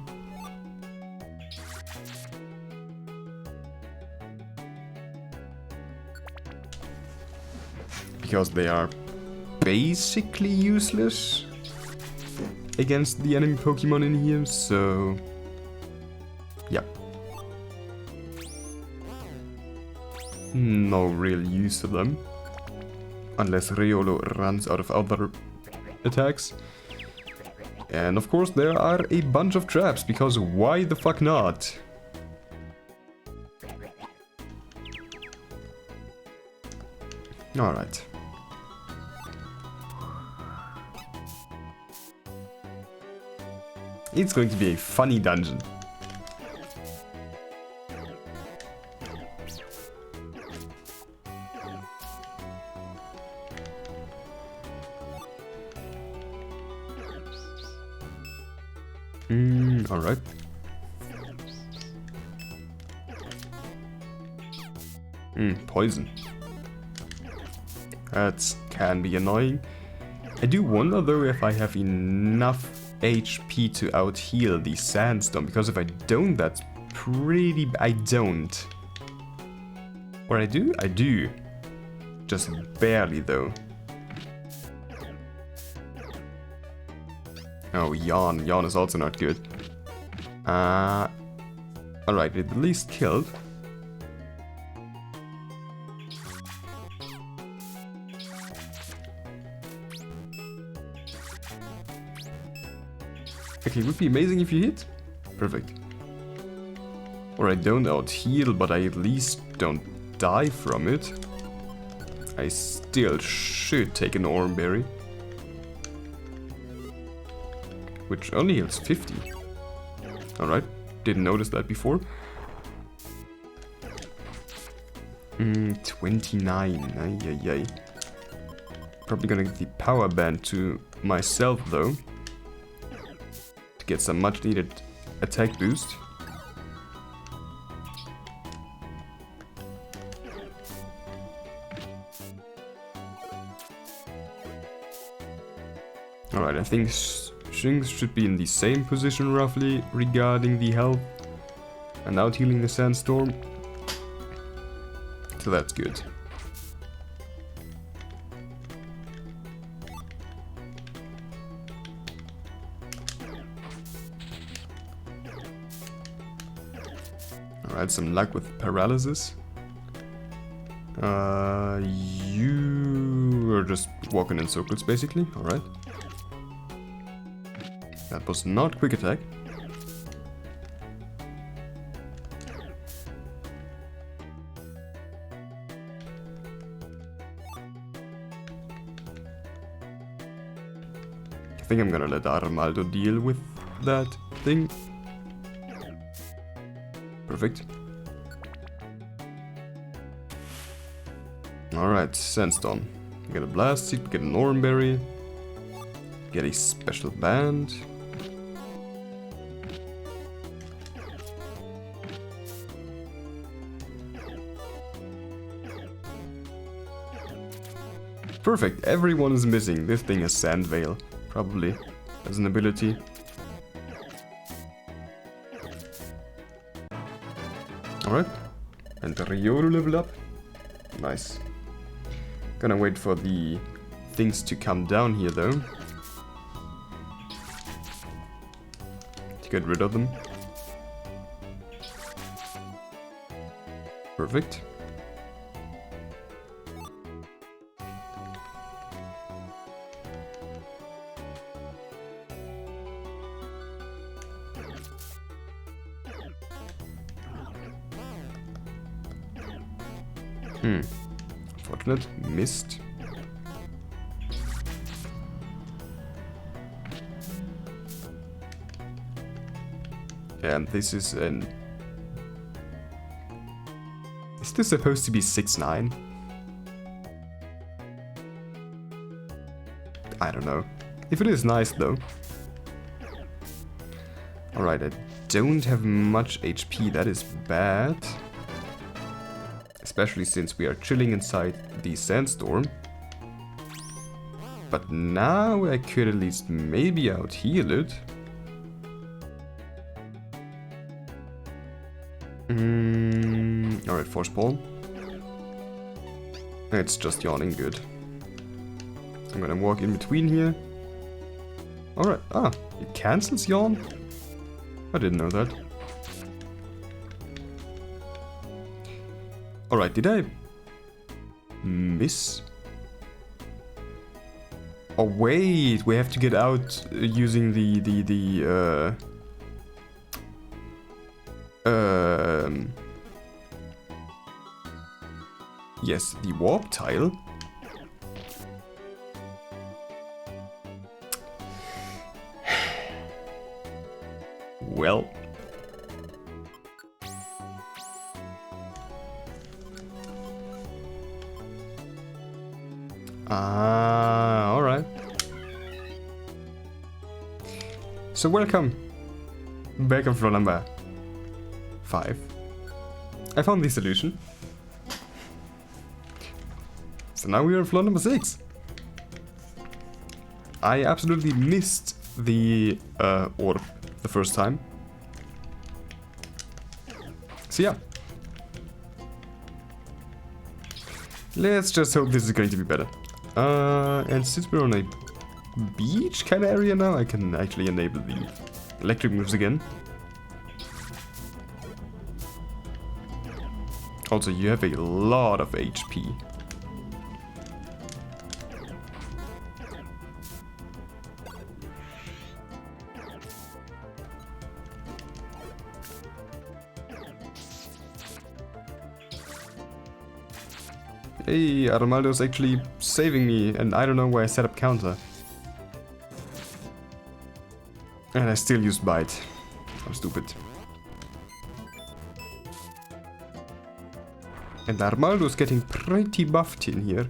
Because they are basically useless against the enemy Pokemon in here, so... yeah. No real use of them. Unless Riolu runs out of other attacks. And of course there are a bunch of traps, because why the fuck not? Alright. It's going to be a funny dungeon. Alright. Poison. That can be annoying. I do wonder though if I have enough HP to out-heal the sandstorm, because if I don't, that's pretty... I don't. Or I do? I do. Just barely though. Oh, yawn. Yawn is also not good. Alright, it at least killed. Okay, it would be amazing if you hit. Perfect. Or I don't out-heal, but I at least don't die from it. I still should take an Oranberry. Which only heals 50. Alright, didn't notice that before. 29, ay ay ay. Probably gonna get the power band to myself though. To get some much needed attack boost. Alright, I think things should be in the same position roughly regarding the health and out healing the sandstorm. So that's good. Alright, some luck with paralysis. You are just walking in circles basically, alright. That was not quick attack. I think I'm gonna let Armaldo deal with that thing. Perfect. Alright, Sandstorm. Get a Blast Seed, get an Oranberry. Get a Special Band. Perfect, everyone is missing. This thing has Sand Veil, probably, as an ability. Alright, and the Riolu level up. Nice. Gonna wait for the things to come down here though. To get rid of them. Perfect. Unfortunate. Missed. And this is an... Is this supposed to be 6-9? I don't know. If it is, nice though. Alright, I don't have much HP, that is bad. Especially since we are chilling inside the sandstorm. But now I could at least maybe out-heal it. Alright, Force Ball. It's just yawning good. I'm gonna walk in between here. Alright, it cancels yawn? I didn't know that. Alright, did I miss? Oh wait, we have to get out using the yes, the warp tile. Well. Alright. So welcome back on floor number 5. I found the solution. So now we are on floor number 6. I absolutely missed the orb the first time. So yeah. Let's just hope this is going to be better. And since we're on a beach kind of area now, I can actually enable the electric moves again. Also, you have a lot of HP. Hey, Armaldo's actually saving me, and I don't know why I set up counter. And I still use bite. I'm stupid. And Armaldo's getting pretty buffed in here.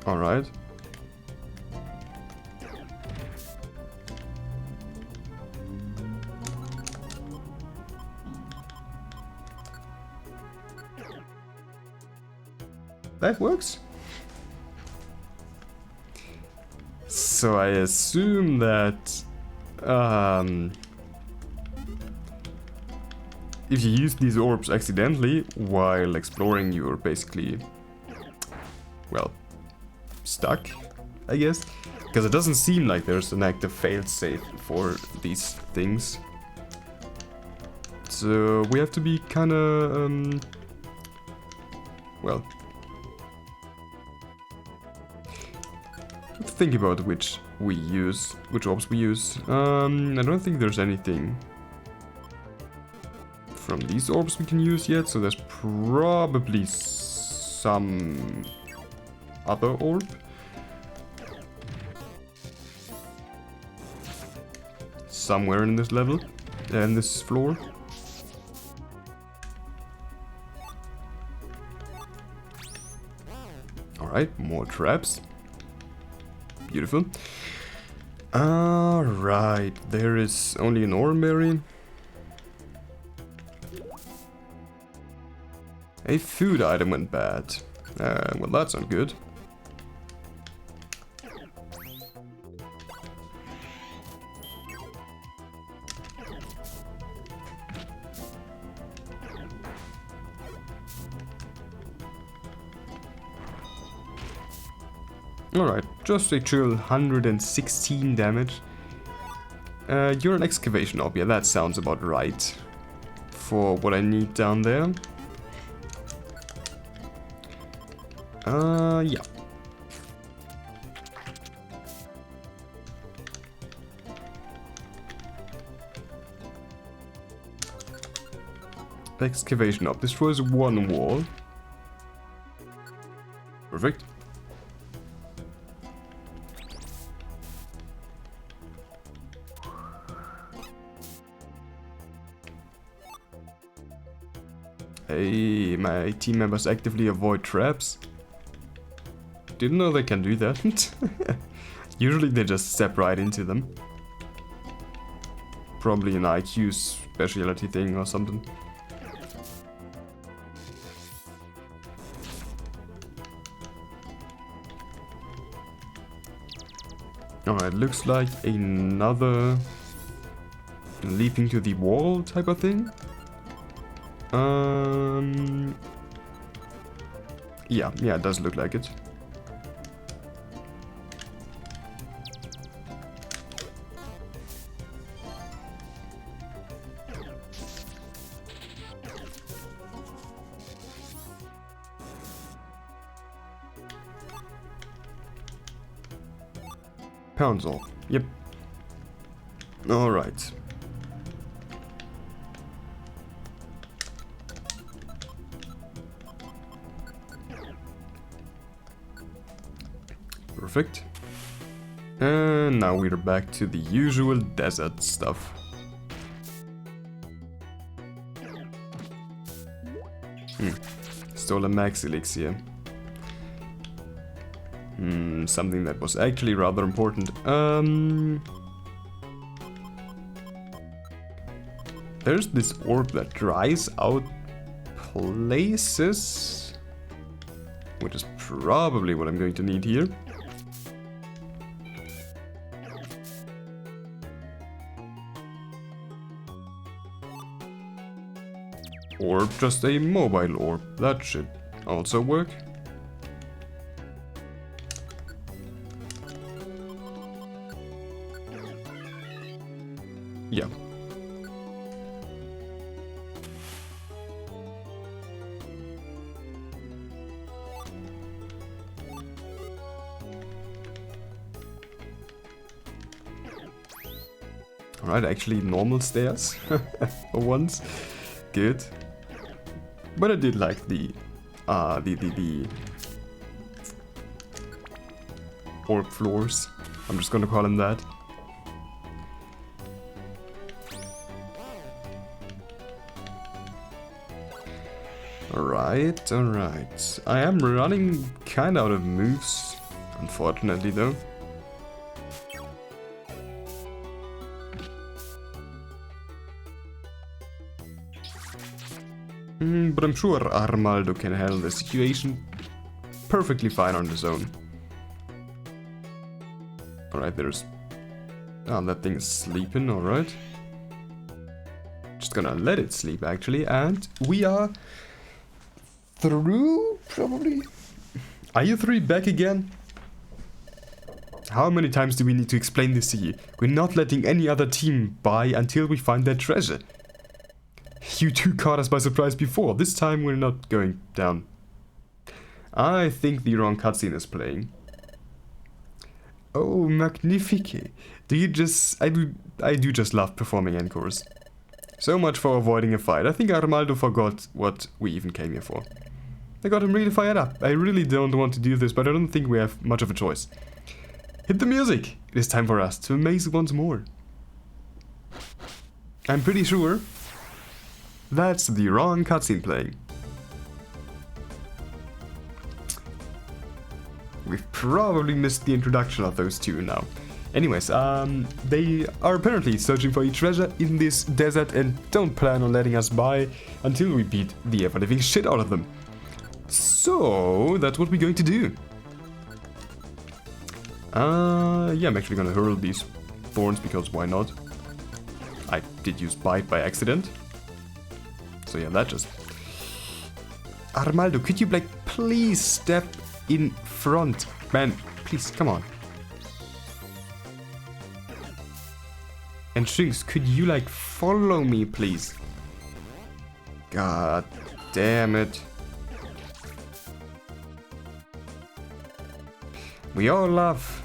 Alright. That works. So I assume that if you use these orbs accidentally while exploring, you're basically, well, stuck, I guess. Because it doesn't seem like there's an active failsafe for these things. So we have to be kinda, well, think about which orbs we use. I don't think there's anything from these orbs we can use yet, so there's probably some other orb. Somewhere in this level, in this floor. Alright, more traps. Beautiful. Alright, there is only an ore berry. A food item went bad. Well, that's not good. Alright, just a chill 116 damage. You're an excavation orb, yeah, that sounds about right. For what I need down there. Yeah. Excavation orb, destroys one wall. Perfect. Hey, my team members actively avoid traps. Didn't know they can do that. Usually they just step right into them. Probably an IQ specialty thing or something. Alright, looks like another leaping to the wall type of thing. Yeah, it does look like it. Pounds off. Yep. Alright. Perfect. And now we're back to the usual desert stuff. Stole a max elixir. Something that was actually rather important. There's this orb that dries out places, which is probably what I'm going to need here. Or just a mobile orb, that should also work. Yeah. Alright, actually normal stairs for once. Good. But I did like the orb floors. I'm just gonna call them that. Alright, alright. I am running kinda out of moves, unfortunately though. But I'm sure Armaldo can handle the situation perfectly fine on his own. Alright, there's... Oh, that thing is sleeping, alright. Just gonna let it sleep actually, and we are... through, probably? Are you three back again? How many times do we need to explain this to you? We're not letting any other team by until we find their treasure. You two caught us by surprise before. This time we're not going down. I think the wrong cutscene is playing. Oh, magnifique. Do you just... I do just love performing encores. So much for avoiding a fight. I think Armaldo forgot what we even came here for. I got him really fired up. I really don't want to do this, but I don't think we have much of a choice. Hit the music! It is time for us to amaze once more. I'm pretty sure that's the wrong cutscene playing. We've probably missed the introduction of those two now. Anyways, they are apparently searching for a treasure in this desert and don't plan on letting us by until we beat the ever-living shit out of them. So, that's what we're going to do. Yeah, I'm actually gonna hurl these thorns because why not? I did use bite by accident. So yeah, that just... Armaldo, could you like please step in front? Man, please, come on. And Shinx, could you like follow me, please? God damn it. We all love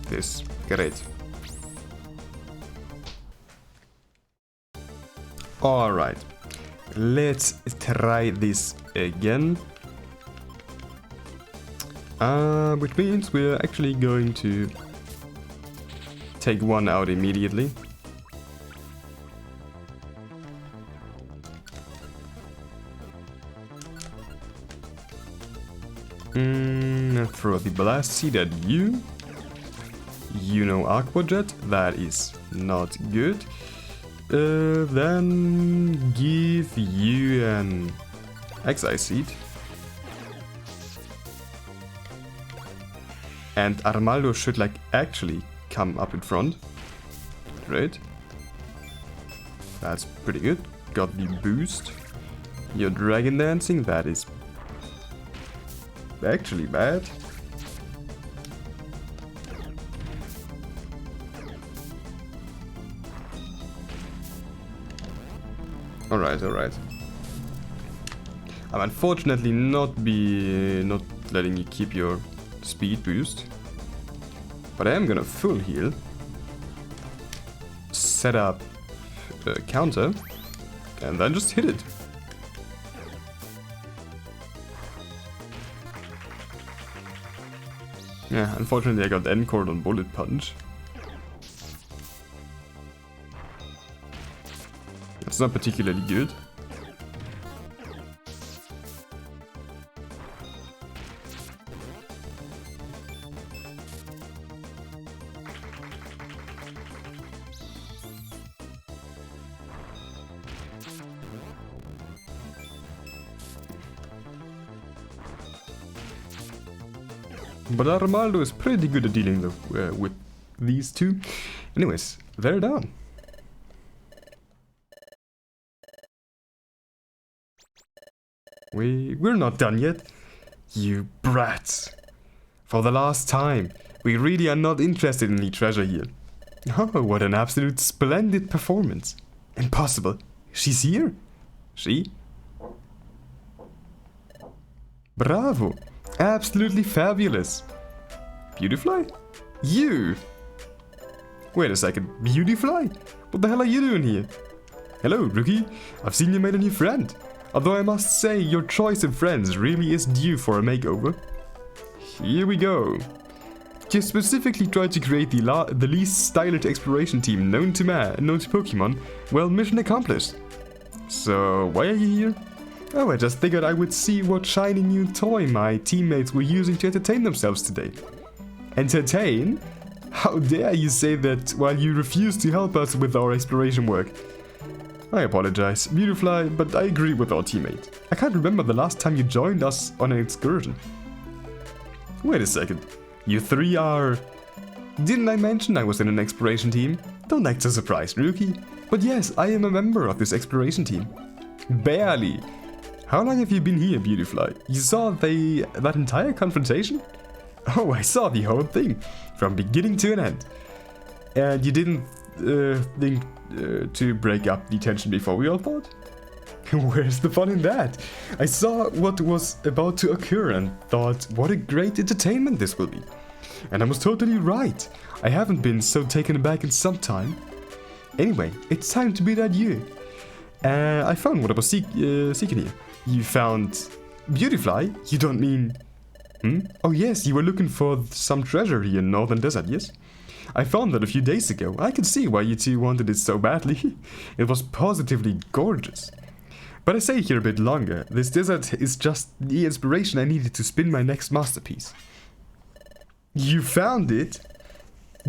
this. Great. Alright. Let's try this again. Which means we're actually going to take one out immediately. Throw the blast seed at you. You know Aqua Jet, that is not good. Then give you an X-Eye Seed. And Armaldo should like actually come up in front. Great. That's pretty good. Got the boost. Your Dragon Dancing, that is actually bad. Alright, alright. I'm unfortunately not letting you keep your speed boost. But I am gonna full heal. Set up a counter. And then just hit it. Yeah, unfortunately I got encored on Bullet Punch. That's not particularly good. But Armaldo is pretty good at dealing with these two. Anyways, they're done. We're not done yet. You brats. For the last time, we really are not interested in the treasure here. Oh, what an absolute splendid performance. Impossible. She's here? She? Bravo. Absolutely fabulous. Beautifly? You? Wait a second. Beautifly? What the hell are you doing here? Hello, rookie. I've seen you made a new friend. Although I must say, your choice of friends really is due for a makeover. Here we go. You specifically tried to create the least stylish exploration team known to Pokemon. Well, mission accomplished. So, why are you here? Oh, I just figured I would see what shiny new toy my teammates were using to entertain themselves today. Entertain? How dare you say that while you refuse to help us with our exploration work? I apologize, Beautifly, but I agree with our teammate. I can't remember the last time you joined us on an excursion. Wait a second. You three are... Didn't I mention I was in an exploration team? Don't act so surprised, rookie. But yes, I am a member of this exploration team. Barely. How long have you been here, Beautifly? You saw that entire confrontation? Oh, I saw the whole thing, from beginning to an end. And you didn't think to break up the tension before we all thought? Where's the fun in that? I saw what was about to occur and thought, what a great entertainment this will be. And I was totally right. I haven't been so taken aback in some time. Anyway, it's time to be that you. I found what I was seeking here. You found Beautifly? You don't mean... Oh yes, you were looking for some treasure here in Northern Desert, yes? I found that a few days ago. I could see why you two wanted it so badly. It was positively gorgeous. But I stayed here a bit longer. This desert is just the inspiration I needed to spin my next masterpiece. You found it?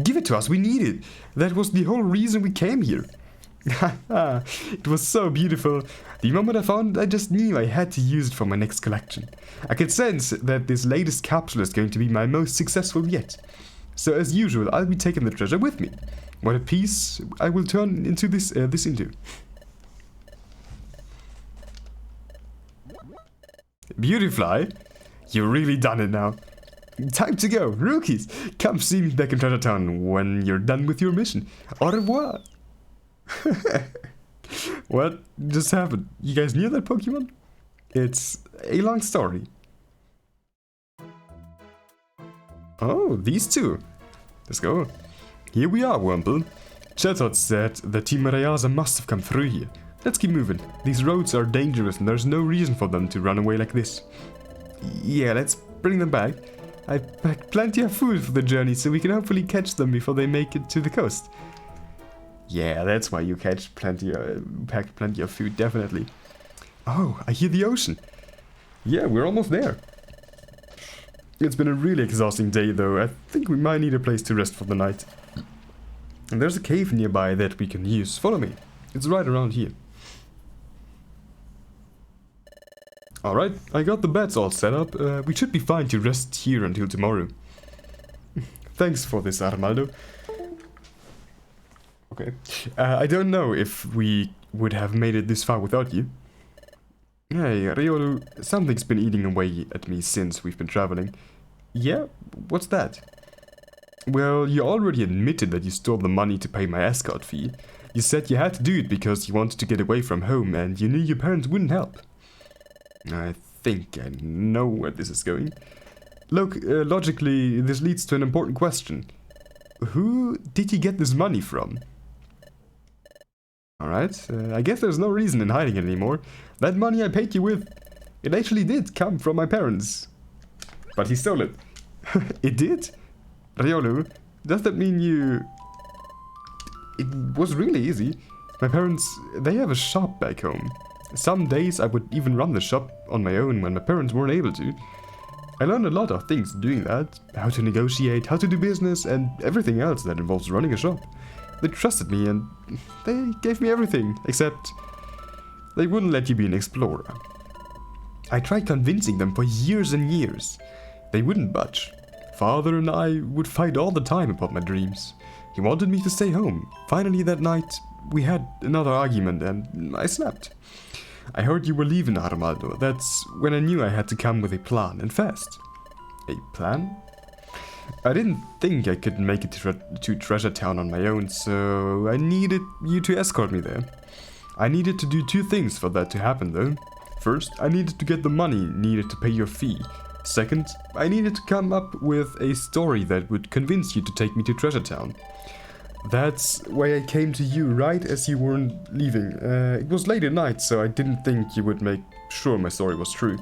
Give it to us, we need it. That was the whole reason we came here. It was so beautiful. The moment I found it, I just knew I had to use it for my next collection. I could sense that this latest capsule is going to be my most successful yet. So as usual, I'll be taking the treasure with me. What a piece I will turn into this into. Beautifly, you've really done it now. Time to go, rookies. Come see me back in Treasure Town when you're done with your mission. Au revoir. What just happened? You guys knew that Pokemon? It's a long story. Oh, these two. Let's go. Here we are, Wurmple. Chatot said the Team Rayaza must have come through here. Let's keep moving. These roads are dangerous and there's no reason for them to run away like this. Yeah, let's bring them back. I packed plenty of food for the journey so we can hopefully catch them before they make it to the coast. Yeah, that's why you packed plenty of food, definitely. Oh, I hear the ocean. Yeah, we're almost there. It's been a really exhausting day though. I think we might need a place to rest for the night. And there's a cave nearby that we can use. Follow me. It's right around here. Alright, I got the beds all set up. We should be fine to rest here until tomorrow. Thanks for this, Armaldo. Okay. I don't know if we would have made it this far without you. Hey, Riolu, something's been eating away at me since we've been traveling. Yeah? What's that? Well, you already admitted that you stole the money to pay my escort fee. You said you had to do it because you wanted to get away from home and you knew your parents wouldn't help. I think I know where this is going. Look, logically, this leads to an important question. Who did you get this money from? Alright, I guess there's no reason in hiding it anymore. That money I paid you with, it actually did come from my parents. But he stole it. It did? Riolu, does that mean you... It was really easy. My parents, they have a shop back home. Some days I would even run the shop on my own when my parents weren't able to. I learned a lot of things doing that. How to negotiate, how to do business, and everything else that involves running a shop. They trusted me and they gave me everything, except they wouldn't let you be an explorer. I tried convincing them for years and years. They wouldn't budge. Father and I would fight all the time about my dreams. He wanted me to stay home. Finally that night, we had another argument and I snapped. I heard you were leaving, Armando. That's when I knew I had to come with a plan, and fast. A plan? I didn't think I could make it to Treasure Town on my own, so I needed you to escort me there. I needed to do two things for that to happen, though. First, I needed to get the money needed to pay your fee. Second, I needed to come up with a story that would convince you to take me to Treasure Town. That's why I came to you right as you weren't leaving. It was late at night, so I didn't think you would make sure my story was true.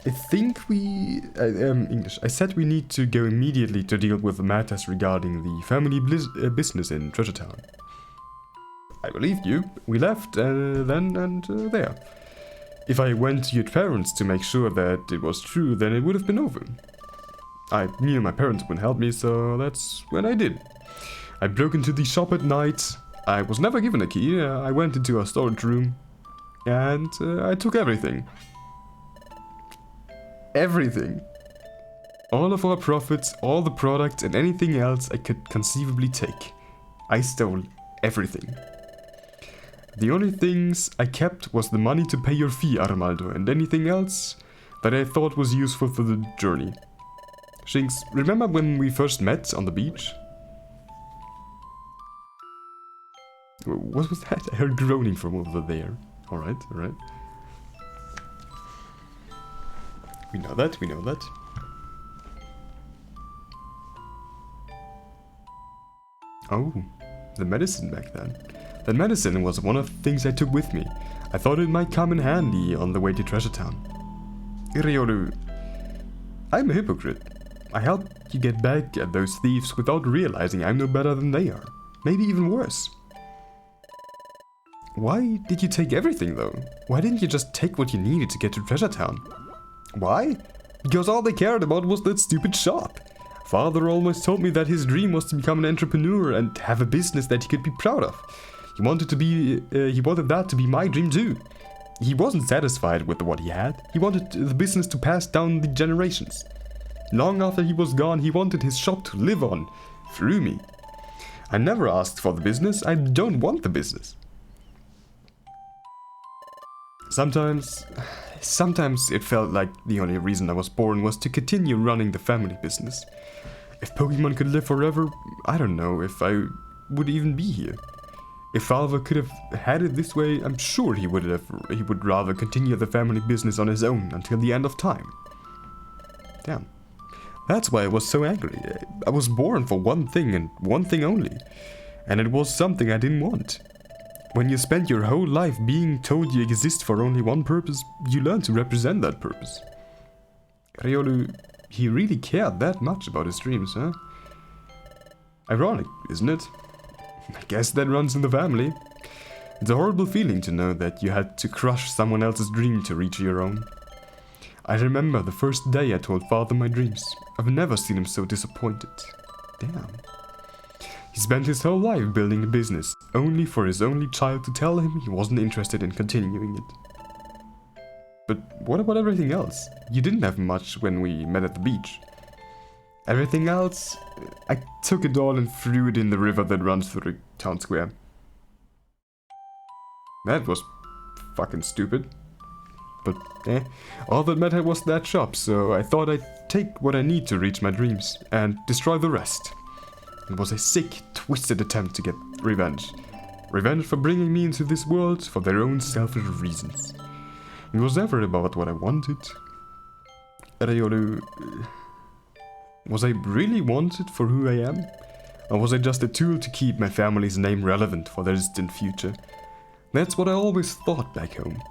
I think English. I said we need to go immediately to deal with the matters regarding the family business in Treasure Town. I believed you. We left then and there. If I went to your parents to make sure that it was true, then it would have been over. I knew my parents wouldn't help me, so that's when I did. I broke into the shop at night. I was never given a key. I went into a storage room and I took everything. Everything. All of our profits, all the products and anything else I could conceivably take. I stole everything. The only things I kept was the money to pay your fee, Armando, and anything else that I thought was useful for the journey. Shinx, remember when we first met on the beach? What was that? I heard groaning from over there. Alright, alright. We know that, we know that. Oh, the medicine back then. That medicine was one of the things I took with me. I thought it might come in handy on the way to Treasure Town. Riolu, I'm a hypocrite. I helped you get back at those thieves without realizing I'm no better than they are. Maybe even worse. Why did you take everything though? Why didn't you just take what you needed to get to Treasure Town? Why? Because all they cared about was that stupid shop. Father almost told me that his dream was to become an entrepreneur and have a business that he could be proud of. He wanted that to be my dream too. He wasn't satisfied with what he had. He wanted the business to pass down the generations. Long after he was gone, he wanted his shop to live on, through me. I never asked for the business. I don't want the business. Sometimes it felt like the only reason I was born was to continue running the family business. If Pokemon could live forever, I don't know if I would even be here. If Father could have had it this way, I'm sure he would rather continue the family business on his own until the end of time. Damn. That's why I was so angry. I was born for one thing and one thing only. And it was something I didn't want. When you spend your whole life being told you exist for only one purpose, you learn to represent that purpose. Riolu, he really cared that much about his dreams, huh? Ironic, isn't it? I guess that runs in the family. It's a horrible feeling to know that you had to crush someone else's dream to reach your own. I remember the first day I told Father my dreams. I've never seen him so disappointed. Damn. He spent his whole life building a business, only for his only child to tell him he wasn't interested in continuing it. But what about everything else? You didn't have much when we met at the beach. Everything else, I took it all and threw it in the river that runs through the town square. That was fucking stupid. But all that mattered was that shop, so I thought I'd take what I need to reach my dreams and destroy the rest. It was a sick, twisted attempt to get revenge. Revenge for bringing me into this world for their own selfish reasons. It was never about what I wanted. Riolu, was I really wanted for who I am? Or was I just a tool to keep my family's name relevant for their distant future? That's what I always thought back home.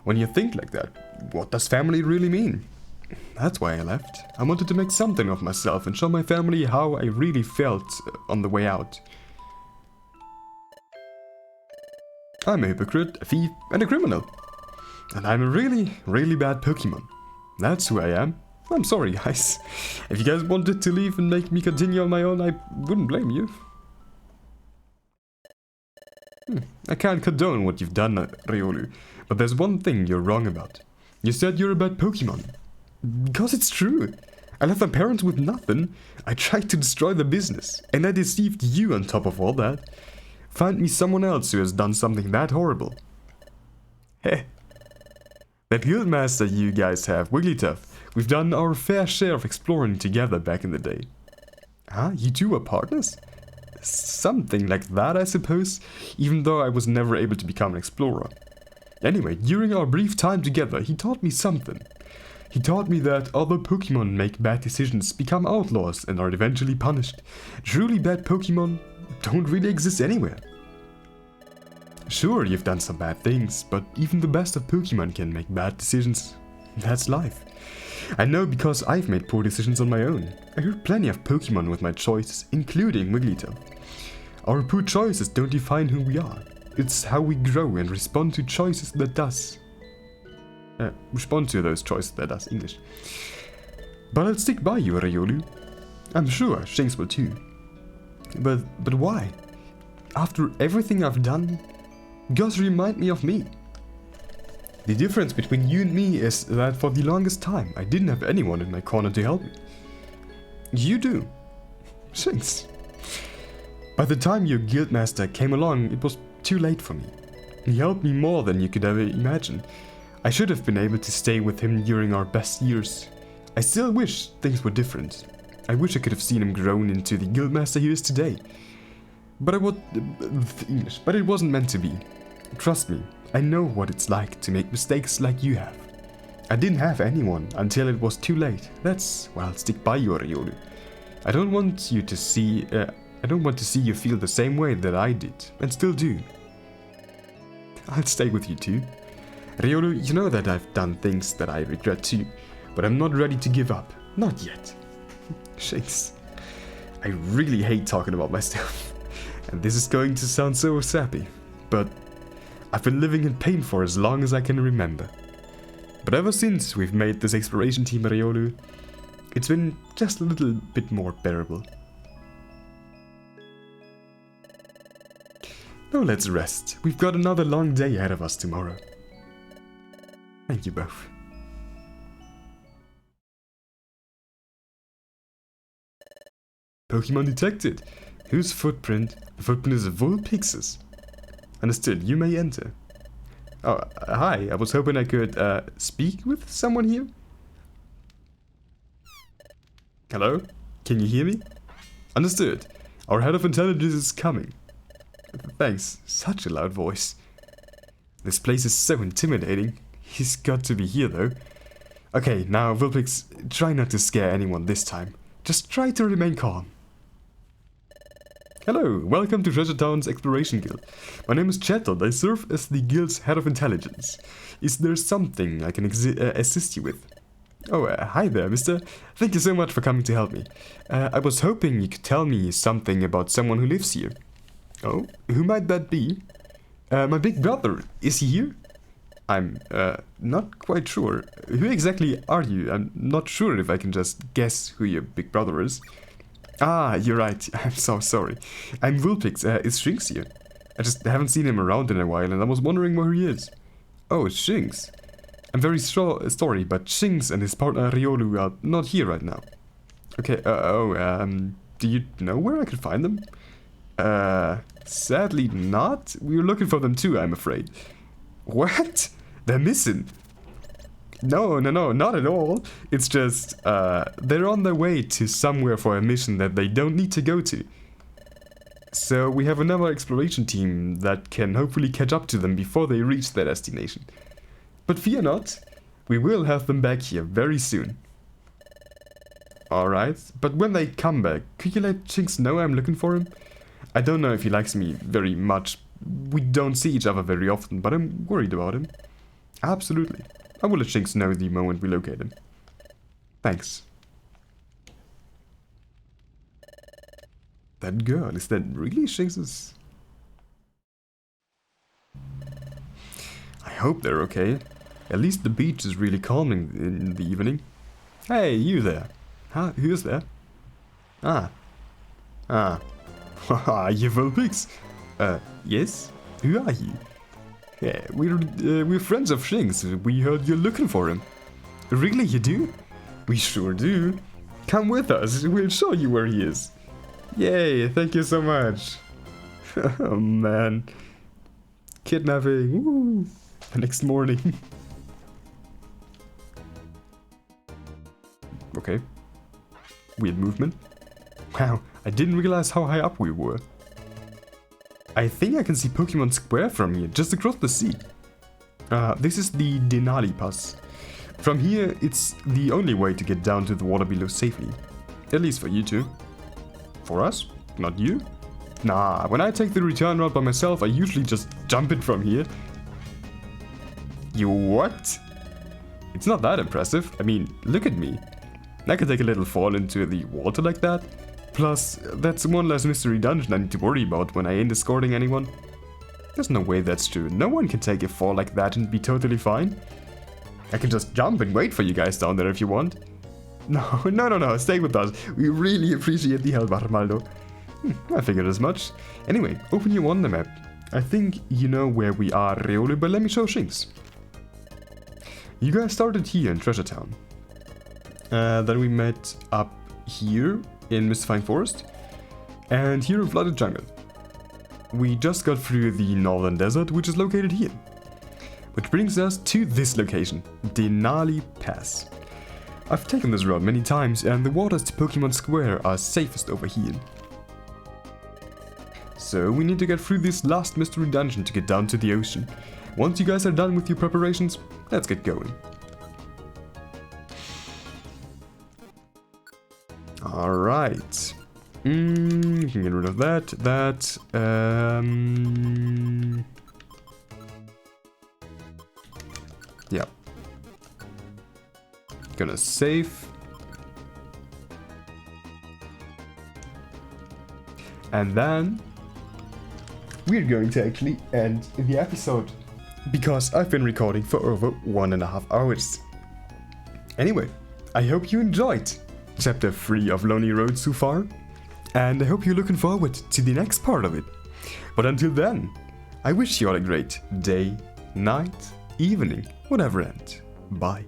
When you think like that, what does family really mean? That's why I left. I wanted to make something of myself and show my family how I really felt on the way out. I'm a hypocrite, a thief, and a criminal. And I'm a really, really bad Pokemon. That's who I am. I'm sorry, guys. If you guys wanted to leave and make me continue on my own, I wouldn't blame you. I can't condone what you've done, Riolu, but there's one thing you're wrong about. You said you're a bad Pokemon. Because it's true. I left my parents with nothing. I tried to destroy the business, and I deceived you on top of all that. Find me someone else who has done something that horrible. Heh. That guildmaster you guys have, Wigglytuff, we've done our fair share of exploring together back in the day. Huh? You two were partners? Something like that, I suppose, even though I was never able to become an explorer. Anyway, during our brief time together, he taught me something. He taught me that other Pokemon make bad decisions, become outlaws, and are eventually punished. Truly bad Pokemon don't really exist anywhere. Sure, you've done some bad things, but even the best of Pokemon can make bad decisions. That's life. I know because I've made poor decisions on my own. I heard plenty of Pokemon with my choices, including Wigglytuff. Our poor choices don't define who we are. It's how we grow and respond to choices that does. Respond to those choices that does, English. But I'll stick by you, Riolu. I'm sure Shinx will too. But why? After everything I've done, gods remind me of me. The difference between you and me is that for the longest time, I didn't have anyone in my corner to help me. You do. Shinx. By the time your guildmaster came along, it was too late for me. He helped me more than you could ever imagine. I should have been able to stay with him during our best years. I still wish things were different. I wish I could have seen him grown into the guildmaster he is today. But it wasn't meant to be. Trust me, I know what it's like to make mistakes like you have. I didn't have anyone until it was too late. That's why I'll stick by you, Riolu. I don't want to see you feel the same way that I did, and still do. I'll stay with you too. Riolu, you know that I've done things that I regret too, but I'm not ready to give up. Not yet. Shinx. I really hate talking about myself, and this is going to sound so sappy, but I've been living in pain for as long as I can remember. But ever since we've made this exploration team, Riolu, it's been just a little bit more bearable. Now let's rest. We've got another long day ahead of us tomorrow. Thank you both. Pokemon detected. Whose footprint? The footprint is a Vulpix's. Understood. You may enter. Oh, hi. I was hoping I could speak with someone here. Hello? Can you hear me? Understood. Our head of intelligence is coming. Thanks. Such a loud voice. This place is so intimidating. He's got to be here though. Okay, now Vulpix, try not to scare anyone this time. Just try to remain calm. Hello, welcome to Treasure Town's Exploration Guild. My name is Chetland. I serve as the guild's head of intelligence. Is there something I can assist you with? Oh, hi there, mister. Thank you so much for coming to help me. I was hoping you could tell me something about someone who lives here. Oh, who might that be? My big brother. Is he here? I'm not quite sure. Who exactly are you? I'm not sure if I can just guess who your big brother is. Ah, you're right. I'm so sorry. I'm Vulpix. Is Shinx here? I just haven't seen him around in a while and I was wondering where he is. Oh, it's Shinx. I'm very sorry, but Shinx and his partner Riolu are not here right now. Okay, do you know where I could find them? Sadly not. We were looking for them too, I'm afraid. What? They're missing? No, not at all. It's just, they're on their way to somewhere for a mission that they don't need to go to. So we have another exploration team that can hopefully catch up to them before they reach their destination. But fear not, we will have them back here very soon. Alright, but when they come back, could you let Shinx know I'm looking for him? I don't know if he likes me very much. We don't see each other very often, but I'm worried about him. Absolutely. I will let Shinx know the moment we locate him. Thanks. That girl, is that really Shinx's? I hope they're okay. At least the beach is really calming in the evening. Hey, you there. Huh? Who's there? Ah. You Vulpix? Yes? Who are you? Yeah, we're friends of Shinx. We heard you're looking for him. Really, you do? We sure do. Come with us, we'll show you where he is. Yay, thank you so much. Oh man. Kidnapping, woo. The next morning. Okay. Weird movement. Wow, I didn't realize how high up we were. I think I can see Pokemon Square from here, just across the sea. This is the Denali Pass. From here, it's the only way to get down to the water below safely. At least for you two. For us? Not you? Nah, when I take the return route by myself, I usually just jump it from here. You what? It's not that impressive. I mean, look at me. I can take a little fall into the water like that. Plus, that's one less mystery dungeon I need to worry about when I ain't escorting anyone. There's no way that's true. No one can take a fall like that and be totally fine. I can just jump and wait for you guys down there if you want. No, stay with us. We really appreciate the help, Armaldo. I figured as much. Anyway, open your Wonder Map. I think you know where we are, Riolu, but let me show things. You guys started here in Treasure Town. Then we met up here in Mystifying Forest, and here in Flooded Jungle. We just got through the Northern Desert, which is located here. Which brings us to this location, Denali Pass. I've taken this route many times, and the waters to Pokemon Square are safest over here. So we need to get through this last mystery dungeon to get down to the ocean. Once you guys are done with your preparations, let's get going. Alright. You can get rid of that, yeah. Gonna save. And then we're going to actually end the episode, because I've been recording for over 1.5 hours. Anyway, I hope you enjoyed Chapter 3 of Lonely Road so far, and I hope you're looking forward to the next part of it. But until then, I wish you all a great day, night, evening, whatever end. Bye.